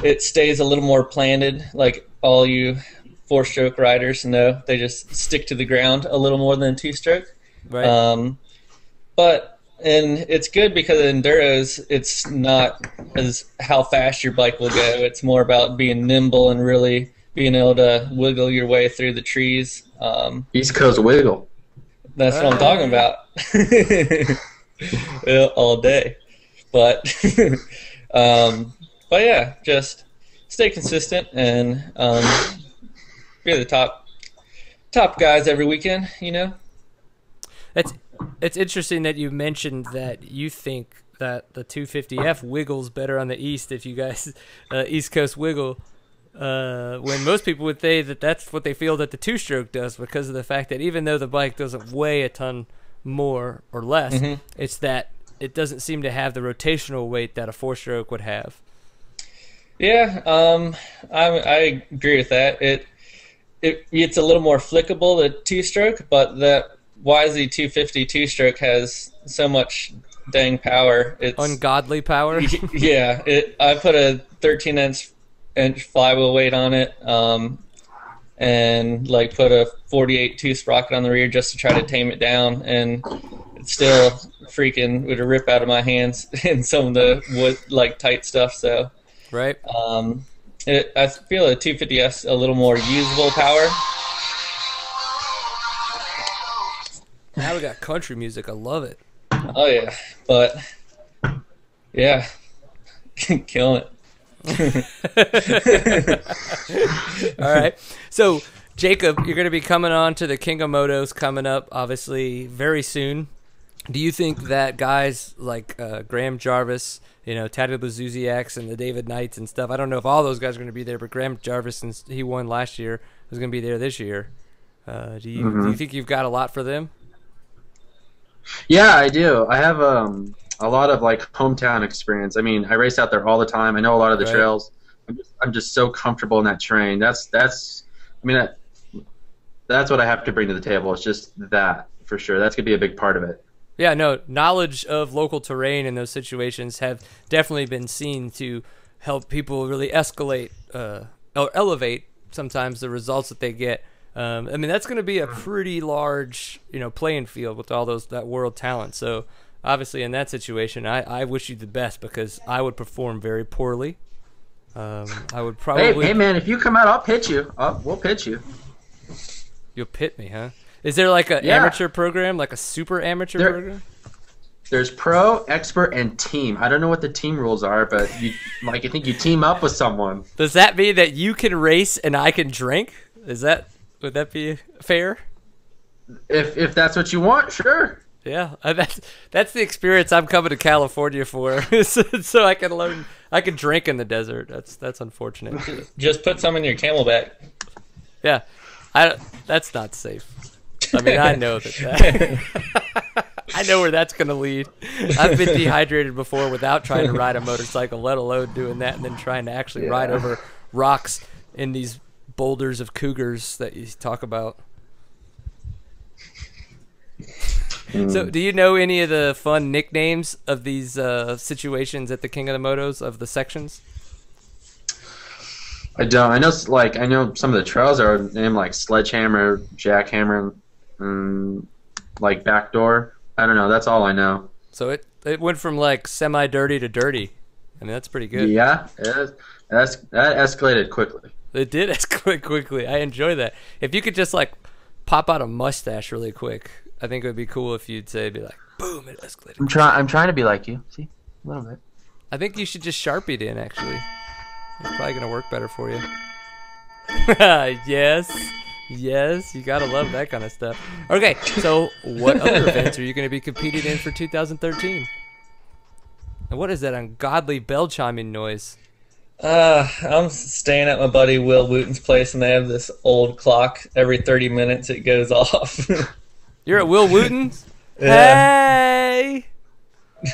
it stays a little more planted, like all you 4-stroke riders know. They just stick to the ground a little more than 2-stroke. Right. And it's good because in enduros, it's not as how fast your bike will go. It's more about being nimble and really being able to wiggle your way through the trees. East Coast wiggle. That's what I'm talking about. All day. But yeah, just stay consistent and be the top guys every weekend, you know? It's interesting that you mentioned that you think that the 250F wiggles better on the East if you guys East Coast wiggle, when most people would say that that's what they feel that the 2-stroke does, because of the fact that even though the bike doesn't weigh a ton more or less, it's that it doesn't seem to have the rotational weight that a 4-stroke would have. Yeah, I agree with that. It's a little more flickable, the 2-stroke, but the YZ 250 2-stroke has so much dang power. It's ungodly power. Yeah, I put a 13-inch flywheel weight on it, and like put a 48 2 sprocket on the rear just to try to tame it down, and it still freaking would rip out of my hands in some of the wood like tight stuff. So right. I feel a 250S a little more usable power. Now we got country music. I love it. Oh yeah, but yeah, killing it. All right. So Jacob, you're going to be coming on to the King of Motos coming up, obviously very soon. Do you think that guys like Graham Jarvis, Taddy Lazuziaks and the David Knights and stuff, I don't know if all those guys are going to be there, but Graham Jarvis, since he won last year, is going to be there this year. Do you think you've got a lot for them? Yeah, I do. I have a lot of like hometown experience. I mean, I race out there all the time. I know a lot of the trails. I'm just so comfortable in that terrain. That's what I have to bring to the table. It's just that for sure. That's gonna be a big part of it. Yeah, no, knowledge of local terrain in those situations have definitely been seen to help people really escalate or elevate sometimes the results that they get. I mean, that's going to be a pretty large, playing field with all that world talent. So, obviously, in that situation, I wish you the best, because I would perform very poorly. I would probably. Hey, man! If you come out, I'll pitch you. We'll pitch you. You'll pit me, huh? Is there like an amateur program, like a super amateur program? There's pro, expert, and team. I don't know what the team rules are, but I think you team up with someone. Does that mean that you can race and I can drink? Would that be fair? If that's what you want, sure. Yeah, that's the experience I'm coming to California for, so I can learn. I can drink in the desert. That's unfortunate. Just put some in your Camelback. Yeah, that's not safe. I mean, I know that. I know where that's going to lead. I've been dehydrated before without trying to ride a motorcycle, let alone doing that and then trying to actually ride over rocks in these boulders of cougars that you talk about. So do you know any of the fun nicknames of these situations at the King of the Motos, of the sections? I don't. I know some of the trails are named like Sledgehammer, Jackhammer, and like Backdoor. I don't know. That's all I know. So it went from like semi-dirty to dirty. I mean, that's pretty good. Yeah, that escalated quickly. It did escalate quickly. I enjoy that. If you could just like pop out a mustache really quick, I think it would be cool if you'd be like, boom, it escalated. I'm trying to be like you. See, a little bit. I think you should just Sharpie it in, actually. It's probably going to work better for you. Yes, you got to love that kind of stuff. Okay, so what other events are you going to be competing in for 2013? And what is that ungodly bell chiming noise? I'm staying at my buddy Will Wooten's place, and they have this old clock. Every 30 minutes it goes off. You're at Will Wooten's? Yeah. Hey!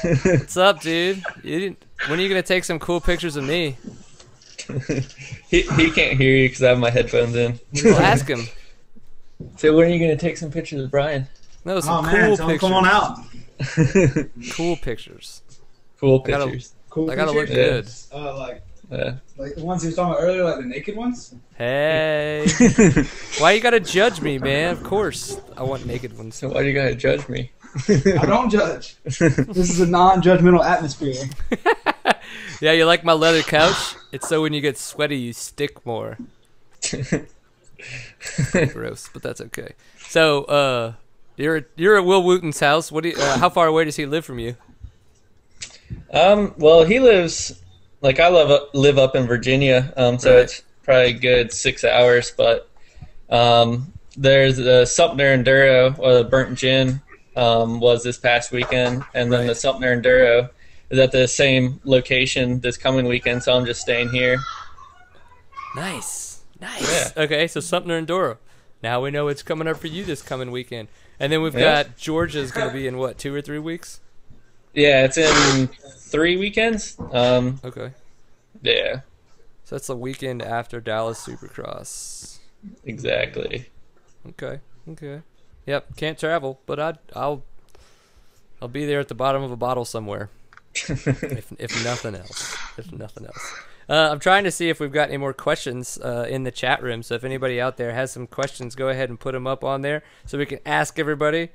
What's up, dude? When are you going to take some cool pictures of me? He can't hear you because I have my headphones in. Well, ask him. So when are you going to take some pictures of Brian? No, some cool pictures. Come on out. Cool pictures. Cool pictures. Cool I gotta look good. Like the ones you were talking about earlier, like the naked ones? Hey. Why you gotta judge me, man? Of course. I want naked ones. So why do you gotta judge me? I don't judge. This is a non-judgmental atmosphere. Yeah, you like my leather couch? It's so when you get sweaty, you stick more. Gross, but that's okay. So, you're at Will Wooten's house. What do you, how far away does he live from you? Well, he lives, like, I live up in Virginia, so Right. it's probably a good 6 hours, but there's the Sumter Enduro, or the Burnt Gin, was this past weekend, and then the Sumter Enduro is at the same location this coming weekend, so I'm just staying here. Nice. Yeah. Okay, so Sumter Enduro. Now we know it's coming up for you this coming weekend. And then we've got Georgia's going to be in, what, 2 or 3 weeks? Yeah, it's in 3 weekends. Okay. Yeah, So that's the weekend after Dallas Supercross. exactly. Okay. Yep, can't travel, but I'll be there at the bottom of a bottle somewhere. if nothing else. I'm trying to see if we've got any more questions in the chat room. So if anybody out there has some questions, go ahead and put them up on there so we can ask everybody.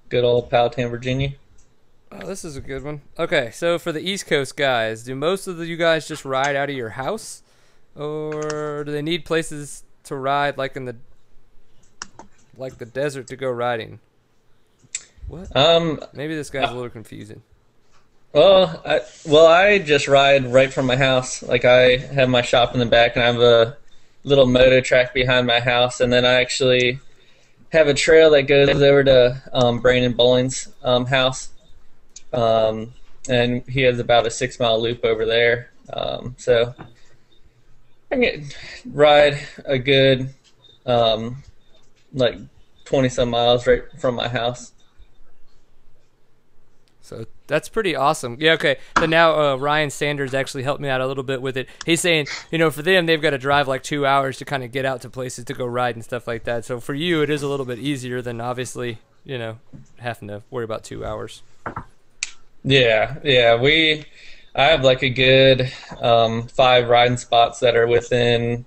Good old Powhatan, Virginia. Oh, this is a good one. Okay, so for the East Coast guys, do most of you guys just ride out of your house, or do they need places to ride, like in the desert to go riding? What? Maybe this guy's a little confusing. Well, I just ride right from my house. Like, I have my shop in the back, and I have a little moto track behind my house, and then I actually have a trail that goes over to Brandon Bowling's house, and he has about a 6-mile loop over there. So I can ride a good like 20-some miles right from my house. So that's pretty awesome. Yeah, okay. So now Ryan Sanders actually helped me out a little bit with it. He's saying, for them, they've got to drive like 2 hours to kind of get out to places to go ride and stuff like that. So for you, it is a little bit easier than obviously, having to worry about 2 hours. Yeah. I have like a good 5 riding spots that are within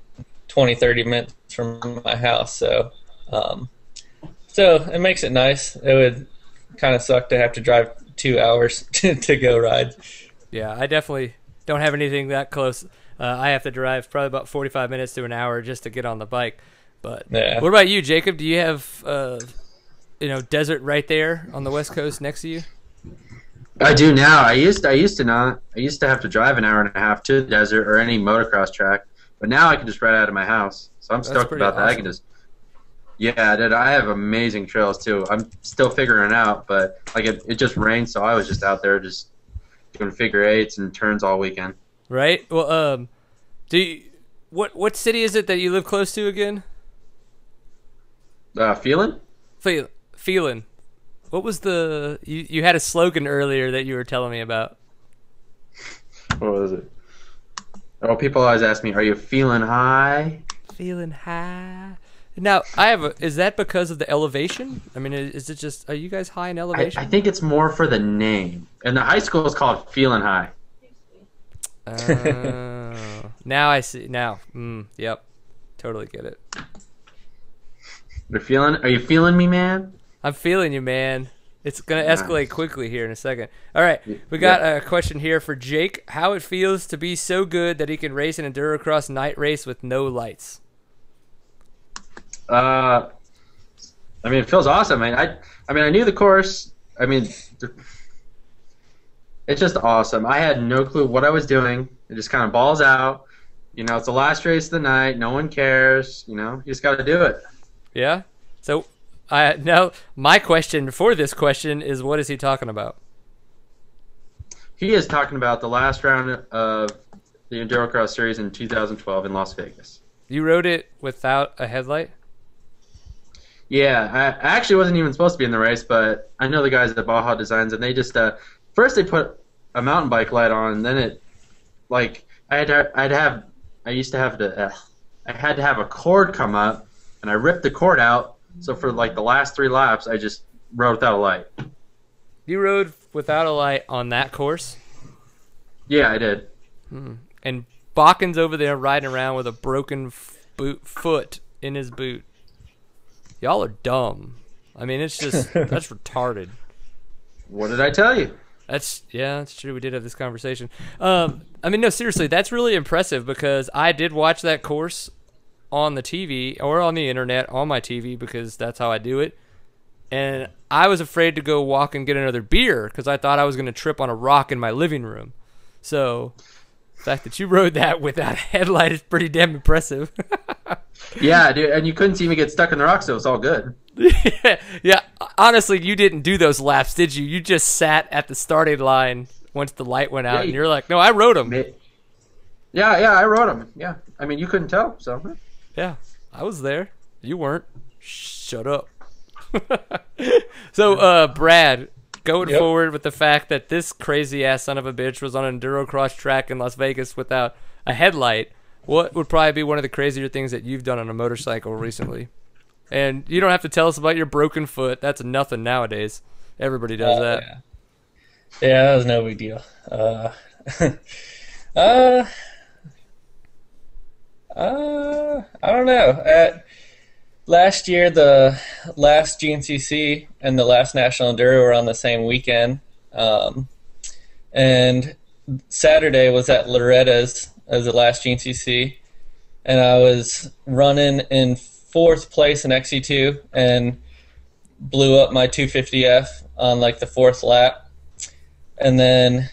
20, 30 minutes from my house. So it makes it nice. It would kind of suck to have to drive 2 hours to go ride. Yeah, I definitely don't have anything that close. I have to drive probably about 45 minutes to an hour just to get on the bike. But Yeah. What about you, Jacob? Do you have desert right there on the West Coast next to you? I do now. I used to not. I used to have to drive an hour and a half to the desert or any motocross track, but now I can just ride out of my house. So I'm stoked pretty about that. I can awesome. just. Yeah, dude, I have amazing trails too. I'm still figuring it out, but like it just rained, so I was just out there just doing figure eights and turns all weekend. Right. Well, what city is it that you live close to again? Feeling? Feeling. What was you had a slogan earlier that you were telling me about? What was it? Oh, people always ask me, "Are you feeling high?" Feeling high. Now, is that because of the elevation? I mean, is it just, are you guys high in elevation? I think it's more for the name. And the high school is called Feeling High. Now I see. Now, yep, totally get it. Are you feeling me, man? I'm feeling you, man. It's gonna escalate quickly here in a second. All right, we got a question here for Jake. How it feels to be so good that he can race an endurocross night race with no lights? I mean, it feels awesome. I knew the course. I mean, it's just awesome. I had no clue what I was doing. It just kind of balls out. It's the last race of the night. No one cares. You just got to do it. Yeah. So, now my question for this question is, what is he talking about? He is talking about the last round of the Endurocross Series in 2012 in Las Vegas. You rode it without a headlight? Yeah, I actually wasn't even supposed to be in the race, but I know the guys at the Baja Designs, and they just first they put a mountain bike light on, and then it I had to have a cord come up, and I ripped the cord out. So for like the last 3 laps, I just rode without a light. You rode without a light on that course? Yeah, I did. And Bakken's over there riding around with a broken foot in his boot. Y'all are dumb. I mean, it's just that's retarded. What did I tell you? That's true. We did have this conversation. I mean, no, seriously, that's really impressive because I did watch that course on the TV or on the internet on my TV because that's how I do it. And I was afraid to go walk and get another beer because I thought I was going to trip on a rock in my living room. So the fact that you rode that without a headlight is pretty damn impressive. Yeah, dude, and you couldn't see me get stuck in the rocks, so it's all good. Yeah, honestly, you didn't do those laps, did you? You just sat at the starting line once the light went out, and you're like, no, I rode them. Yeah, I rode them. Yeah, I mean, you couldn't tell, so. Yeah, I was there. You weren't. Shut up. So, Brad, going forward with the fact that this crazy-ass son of a bitch was on an enduro-cross track in Las Vegas without a headlight, what would probably be one of the crazier things that you've done on a motorcycle recently? And you don't have to tell us about your broken foot. That's nothing nowadays. Everybody does that. Yeah, that was no big deal. I don't know. Last year, the last GNCC and the last National Enduro were on the same weekend. And Saturday was at Loretta's as the last GNCC. And I was running in 4th place in XC2 and blew up my 250F on like the 4th lap. And then,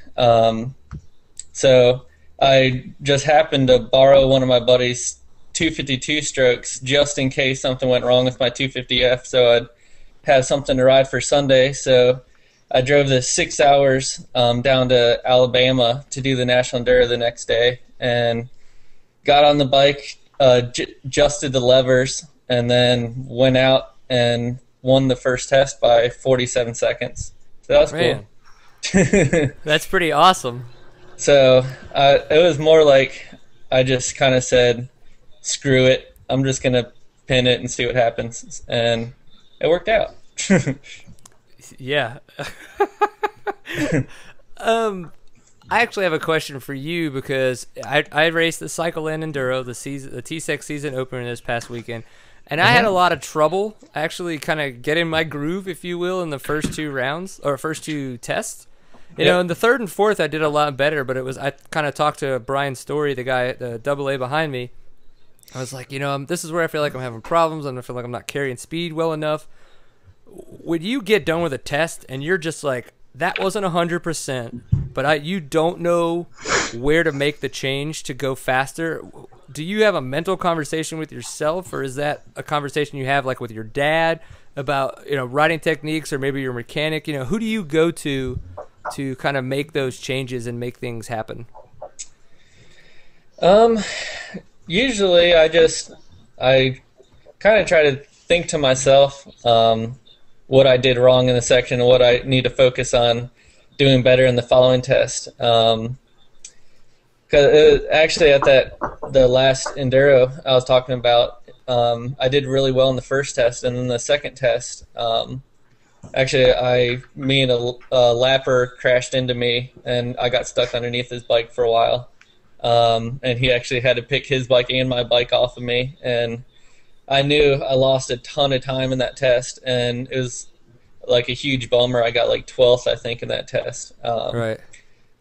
so I just happened to borrow one of my buddy's 252 strokes just in case something went wrong with my 250F, so I'd have something to ride for Sunday. So I drove the 6 hours down to Alabama to do the National Enduro the next day and got on the bike, adjusted the levers, and then went out and won the first test by 47 seconds. So that was cool. That's pretty awesome. So it was more like I just kind of said, screw it, I'm just going to pin it and see what happens. And it worked out. Yeah. I actually have a question for you because I raced the Cycle N Enduro, the TSEC season opener this past weekend, and I had a lot of trouble actually kind of getting my groove, if you will, in the first 2 rounds or first 2 tests. You know, in the 3rd and 4th, I did a lot better, but I kind of talked to Brian Story, the guy at the AA behind me. I was like, this is where I feel like I'm having problems, and I feel like I'm not carrying speed well enough. When you get done with a test and you're just like, that wasn't 100%, but you don't know where to make the change to go faster, do you have a mental conversation with yourself, or is that a conversation you have like with your dad about riding techniques, or maybe your mechanic? Who do you go to kind of make those changes and make things happen? Usually I kind of try to think to myself what I did wrong in the section and what I need to focus on doing better in the following test. Because actually at the last Enduro I was talking about, I did really well in the first test, and then the second test, actually me and a lapper crashed into me, and I got stuck underneath his bike for a while. And he actually had to pick his bike and my bike off of me, and I knew I lost a ton of time in that test, and it was like a huge bummer. I got like 12th, I think, in that test. Right.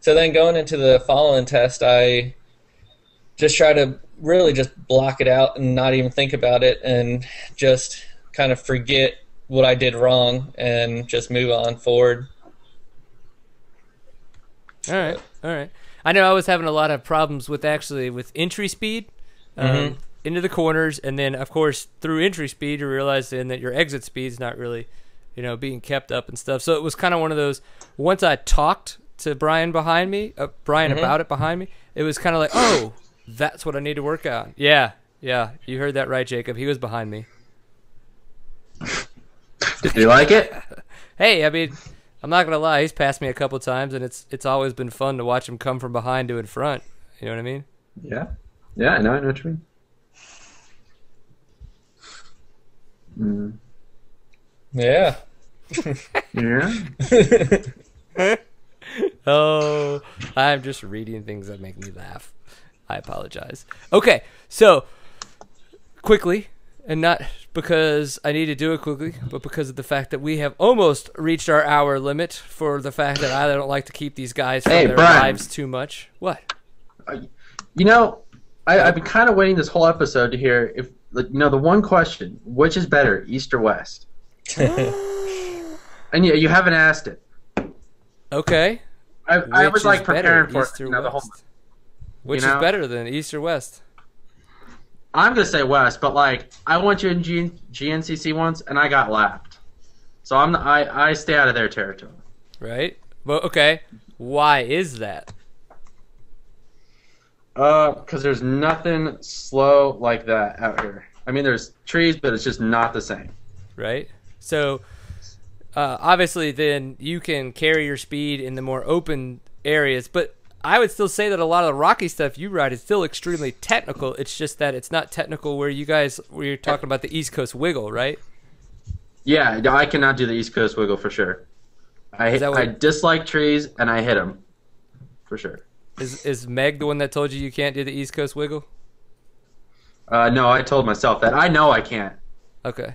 So then going into the following test, I just try to really just block it out and not even think about it, and just kind of forget what I did wrong and just move on forward. All right. I know I was having a lot of problems with entry speed into the corners, and then of course through entry speed you realize then that your exit speed is not really being kept up and stuff. So it was kind of one of those, once I talked to Brian behind me, about it behind me, it was kind of like, oh, that's what I need to work on. Yeah, you heard that right, Jacob. He was behind me. Did you like it? Hey, I mean, I'm not gonna lie, he's passed me a couple times, and it's always been fun to watch him come from behind to in front. You know what I mean? Yeah, I know what you mean. Yeah. Yeah. Oh, I'm just reading things that make me laugh. I apologize. Okay, so quickly, and not because I need to do it quickly, but because of the fact that we have almost reached our hour limit for the fact that I don't like to keep these guys from their Brian. lives too much. What? You know, I've been kind of waiting this whole episode to hear if, the one question, which is better, East or West? And you haven't asked it. Okay. I was Which is preparing better, for East it, or the whole. West? Which you know? is better than East or West? I'm gonna say West, but I went to GNCC once and I got lapped, so I stay out of their territory. Right. Well, okay. Why is that? Because there's nothing slow like that out here. I mean, there's trees, but it's just not the same. Right. So, obviously, then you can carry your speed in the more open areas, but I would still say that a lot of the rocky stuff you ride is still extremely technical. It's just that it's not technical where you're talking about the East Coast wiggle, right? Yeah, I cannot do the East Coast wiggle for sure. I dislike trees and I hit them for sure. Is Meg the one that told you can't do the East Coast wiggle? No, I told myself that. I know I can't. Okay.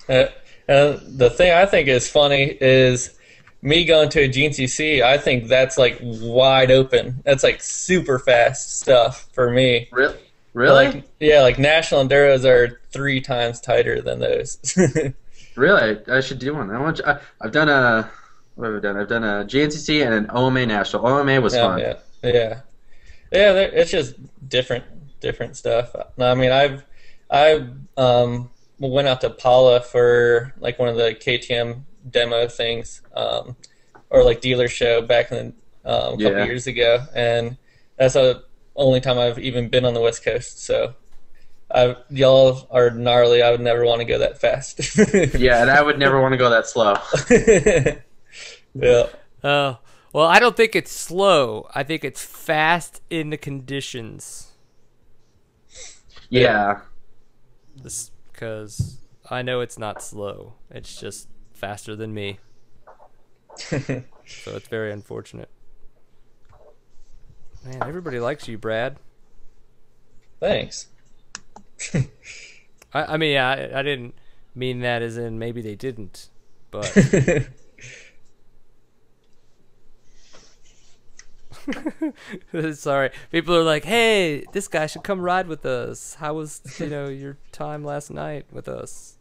The thing I think is funny is me going to a GNCC. I think that's wide open. That's super fast stuff for me. Really? Yeah, national enduros are 3 times tighter than those. Really? I should do one. I've done a. What have I done? I've done a GNCC and an OMA national. OMA was fun. Yeah. It's just different stuff. I mean, I went out to Paula for one of the KTM demo things, or dealer show back in a couple years ago, and that's the only time I've even been on the West Coast. So, y'all are gnarly. I would never want to go that fast. Yeah, and I would never want to go that slow. Yeah. Oh, well, I don't think it's slow. I think it's fast in the conditions. Yeah. Because I know it's not slow. It's just faster than me. So it's very unfortunate. Man, everybody likes you, Brad. Thanks. I mean, I didn't mean that as in maybe they didn't, but... Sorry. People are like, hey, this guy should come ride with us. How was, your time last night with us?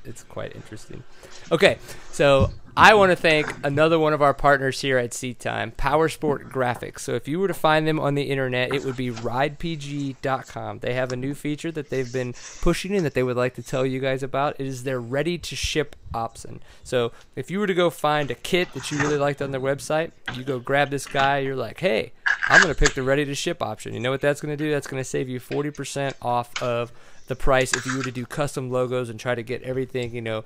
It's quite interesting. Okay, so I want to thank another one of our partners here at Seat Time, Powersport Graphics. So if you were to find them on the internet, it would be ridepg.com. They have a new feature that they've been pushing and that they would like to tell you guys about. It is their ready-to-ship option. So if you were to go find a kit that you really liked on their website, you go grab this guy, you're like, hey, I'm going to pick the ready-to-ship option. You know what that's going to do? That's going to save you 40% off of the price if you were to do custom logos and try to get everything,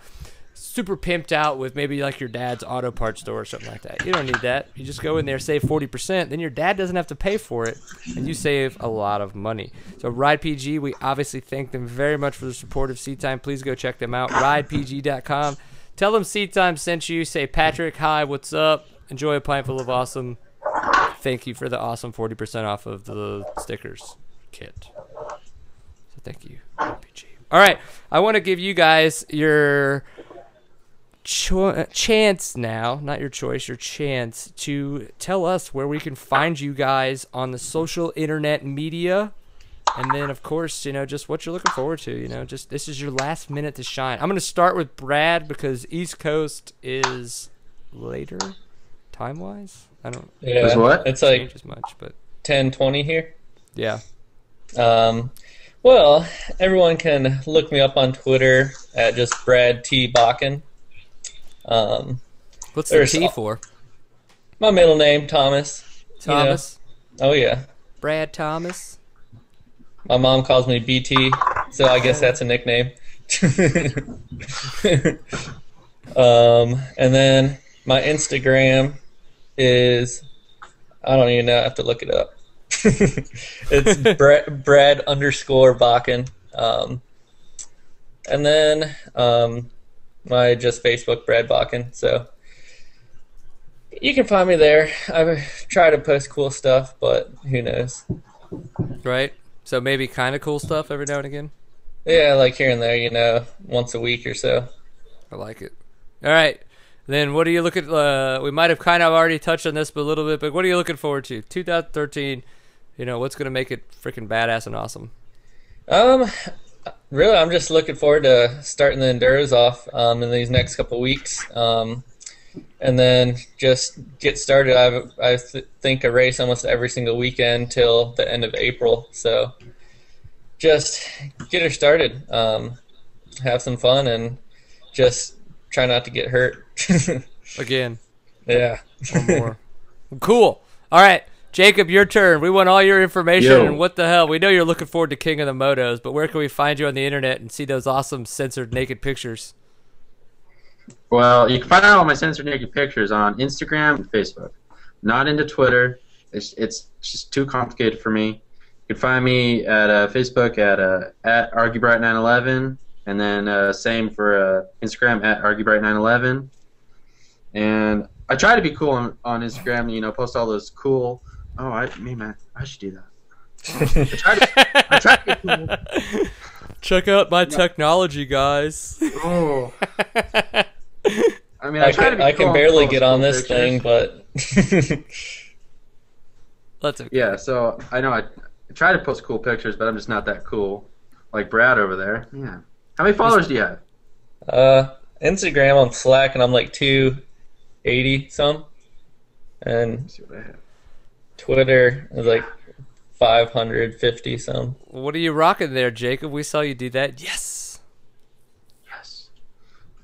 super pimped out with maybe your dad's auto parts store or something like that. You don't need that. You just go in there, save 40%, then your dad doesn't have to pay for it, and you save a lot of money. So RidePG, we obviously thank them very much for the support of Seat Time. Please go check them out, ridepg.com. Tell them Seat Time sent you. Say, Patrick, hi, what's up? Enjoy a pint full of awesome. Thank you for the awesome 40% off of the stickers kit. So thank you, RidePG. All right, I want to give you guys your chance now, not your choice, your chance to tell us where we can find you guys on the social internet media, and then of course just what you're looking forward to. Just this is your last minute to shine. I'm going to start with Brad because East Coast is later time wise. I don't it's change as much, but 10:20 here. Yeah. Well, everyone can look me up on Twitter at just Brad T. Bakken. What's the T for? My middle name, Thomas. Thomas? Oh, yeah. Brad Thomas? My mom calls me BT, so I guess that's a nickname. And then my Instagram is, I don't even know, I have to look it up. It's Brad_Bakken. And then my just Facebook, Brad Bakken. So You can find me there. I try to post cool stuff, but who knows? Right? So maybe kind of cool stuff every now and again? Yeah, like here and there, once a week or so. I like it. All right. Then what are you looking we might have kind of already touched on this but a little bit, but what are you looking forward to? 2013, what's going to make it freaking badass and awesome? Really, I'm just looking forward to starting the enduros off in these next couple weeks. And then just get started. I think a race almost every single weekend till the end of April. So just get her started, have some fun, and just try not to get hurt. Again. Yeah. One more. Cool. All right, Jacob, your turn. We want all your information. Yo. And what the hell? We know you're looking forward to King of the Motos, but where can we find you on the internet and see those awesome censored naked pictures? Well, you can find out all my censored naked pictures on Instagram and Facebook. Not into Twitter. It's just too complicated for me. You can find me at Facebook at Argubright911, and then same for Instagram at Argubright911. And I try to be cool on Instagram. Post all those cool. Oh, I should do that. I try to be cool. Check out my technology, guys. Oh. I can barely get on this thing, but that's okay. Yeah. So I know I try to post cool pictures, but I'm just not that cool, like Brad over there. Yeah. How many followers do you have? Instagram on Slack, and I'm like 280 some, and Let's see what I have. Twitter is like 550 some. What are you rocking there, Jacob? We saw you do that. Yes.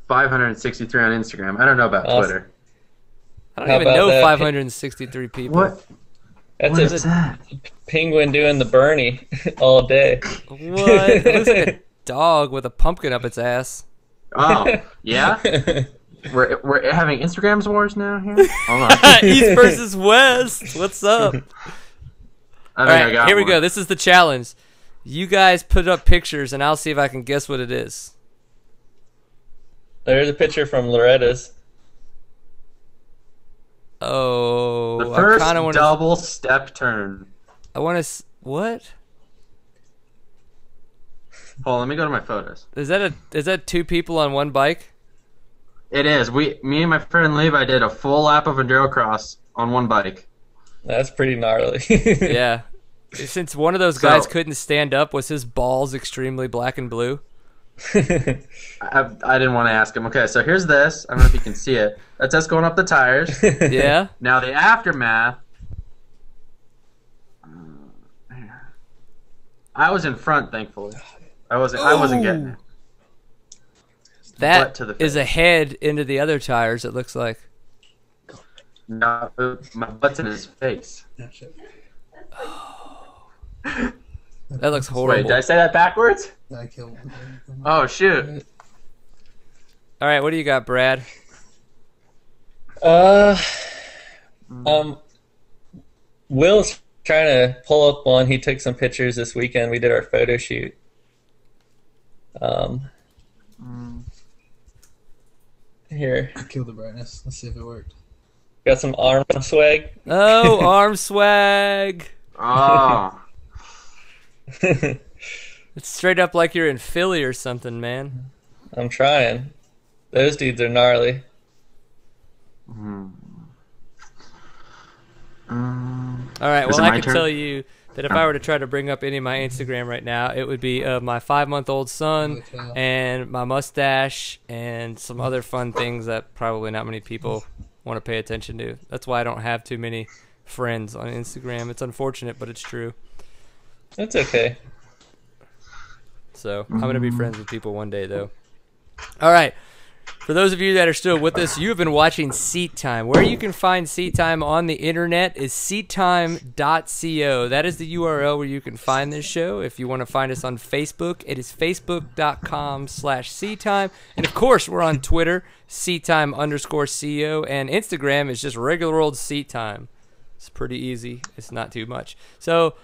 563 on Instagram. I don't know about Awesome. Twitter. I don't How even about know that? 563 people. What? That's What a is that? penguin doing the Bernie all day. What? It looks like a dog with a pumpkin up its ass. Oh, yeah. We're having Instagrams wars now here. Hold on. East versus West. What's up? All right, here we go. This is the challenge. You guys put up pictures, and I'll see if I can guess what it is. There's a picture from Loretta's. Oh, The first I kind of want to. double step turn. I want to. What Hold on, let me go to my photos. is that? Is that two people on one bike? It is. Me and my friend Levi did a full lap of enduro cross on one bike. That's pretty gnarly. Yeah. Since one of those guys So- couldn't stand up, was his balls extremely black and blue? I didn't want to ask him. Okay, so here's this. I don't know if you can see it. That's us going up the tires. Yeah. Now the aftermath. I was in front, thankfully. I wasn't getting it. That Butt to the is face. a head into the other tires. It looks like. No, my butt's in his face. That looks horrible. Wait, did I say that backwards? I killed him. Oh shoot! All right, what do you got, Brad? Will's trying to pull up one. He took some pictures this weekend. We did our photo shoot. Here, I killed the brightness. Let's see if it worked. got some arm swag. Oh, arm swag. Oh, It's straight up like you're in Philly or something, man. I'm trying. Those dudes are gnarly. All right, Is well, it I my can turn? tell you that if I were to try to bring up any of my Instagram right now, it would be my 5-month-old son Holy cow. and my mustache and some other fun things that probably not many people want to pay attention to. That's why I don't have too many friends on Instagram. It's unfortunate, but it's true. That's okay. So I'm going to be friends with people one day, though. All right. For those of you that are still with us, you have been watching Seat Time. Where you can find Seat Time on the internet is seattime.co. That is the URL where you can find this show. If you want to find us on Facebook, it is facebook.com/seattime. And of course, we're on Twitter, seattime_co, and Instagram is just regular old Seat Time. It's pretty easy. It's not too much. So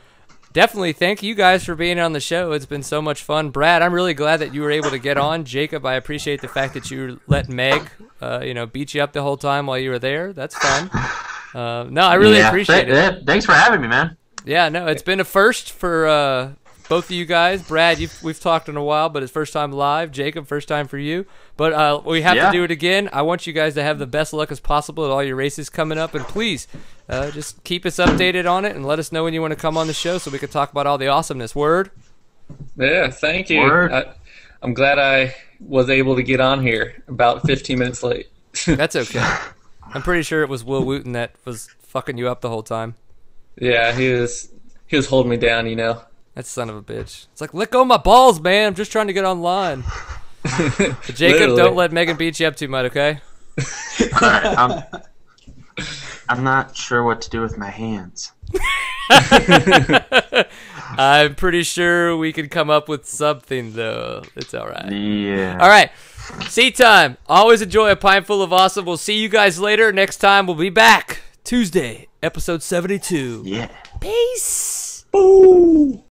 definitely thank you guys for being on the show. It's been so much fun. Brad, I'm really glad that you were able to get on. Jacob, I appreciate the fact that you let Meg, beat you up the whole time while you were there. That's fun. No, I really appreciate it. Thanks for having me, man. Yeah, no, it's been a first for both of you guys. Brad, we've talked in a while, but it's first time live. Jacob, first time for you. But we have to do it again. I want you guys to have the best luck as possible at all your races coming up. And please, just keep us updated on it and let us know when you want to come on the show so we can talk about all the awesomeness. Word? Yeah, thank you. Word. I'm glad I was able to get on here about 15 minutes late. That's okay. I'm pretty sure it was Will Wooten that was fucking you up the whole time. Yeah, he was holding me down, That son of a bitch. It's like, let go of my balls, man. I'm just trying to get online. But Jacob, Literally. don't let Megan beat you up too much, okay? All right, I'm not sure what to do with my hands. I'm pretty sure we could come up with something, though. It's all right. Yeah. All right. Seat time. Always enjoy a pint full of awesome. We'll see you guys later. Next time, we'll be back. Tuesday, episode 72. Yeah. Peace. Boo!